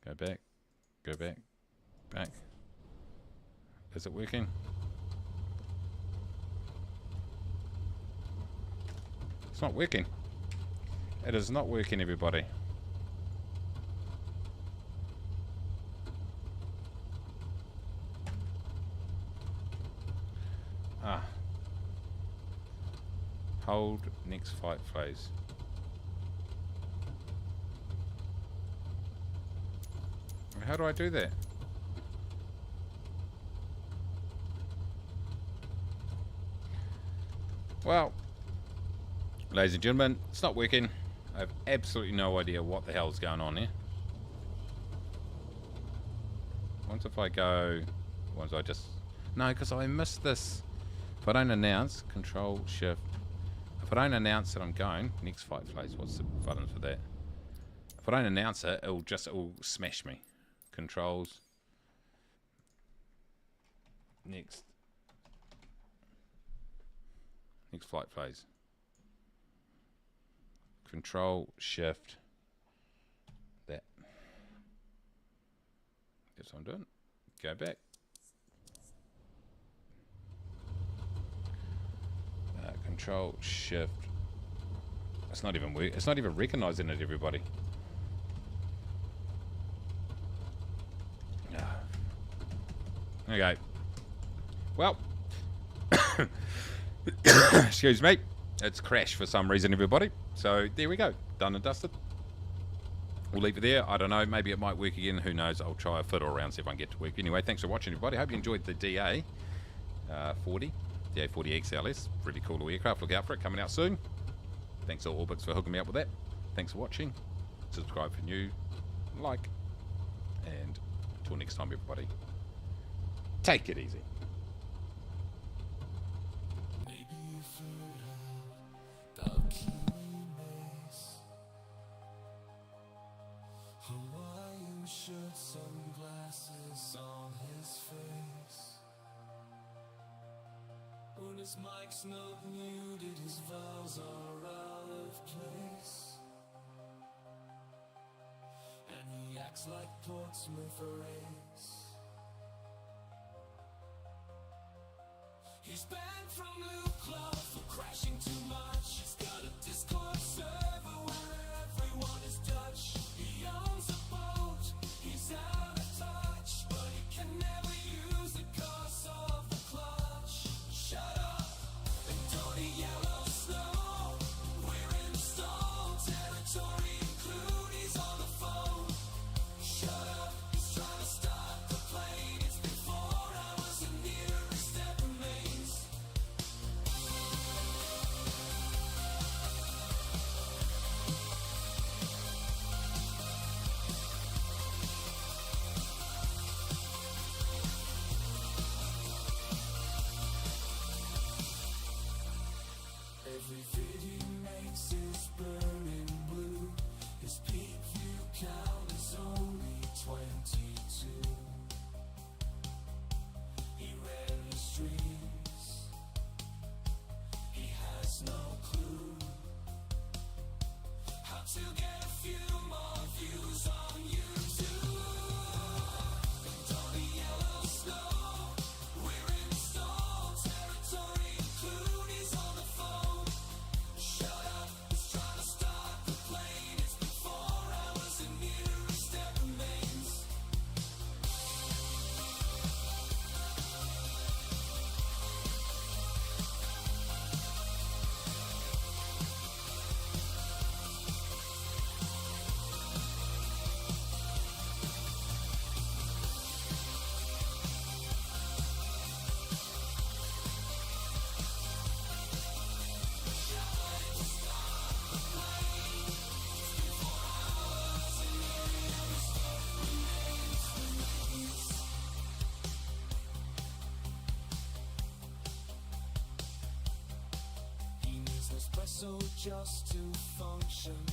Go back. Go back. Back. Is it working? It's not working. It is not working, everybody. Ah. Hold next flight phase. How do I do that? Well, ladies and gentlemen, it's not working. I have absolutely no idea what the hell's going on here. Once if I go... Once I just... No, because I missed this. If I don't announce, Control Shift. If I don't announce that I'm going, next flight phase, what's the button for that? If I don't announce it, it'll smash me. Controls. Next flight phase. Control Shift. That. That's what I'm doing. Go back. Control Shift. It's not even work. It's not even recognizing it, everybody. Okay. Well. Excuse me. It's crashed for some reason, everybody. So there we go. Done and dusted. We'll leave it there. I don't know. Maybe it might work again. Who knows? I'll try a fiddle around, see if I can get to work. Anyway, thanks for watching, everybody. Hope you enjoyed the DA40-XLS. Really cool little aircraft. Look out for it. Coming out soon. Thanks to Orbix for hooking me up with that. Thanks for watching. Subscribe for new. Like. And until next time, everybody. Take it easy. Maybe you've heard about Kiwi Mace. Hawaiian shirt, sunglasses on his face. When his mic's not muted, his vowels are out of place. And he acts like Portsmouth race. He's banned from New Club for crashing too much. He's got a Discord server where everyone is Dutch. He owns a boat, he's out of touch, but he can never use the cause of the clutch. Shut up and dirty yellow snow. We're in stall territory, include he's on the phone. Shut up, he's trying to start the plane. It's been 4 hours and nearly step remains. Every vid he makes is burning blue. His peak view count is only 22. He rarely streams. He has no clue how to get a few more views on YouTube. Dirty yellow snow. We're in stall territory, include he's on the phone. Shut up, he's trying to start the plane. It's been 4 hours and nearly step remains. He needs Nespresso just to function.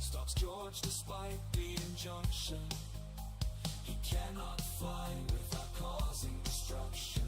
Stalks George despite the injunction. He cannot fly without causing destruction.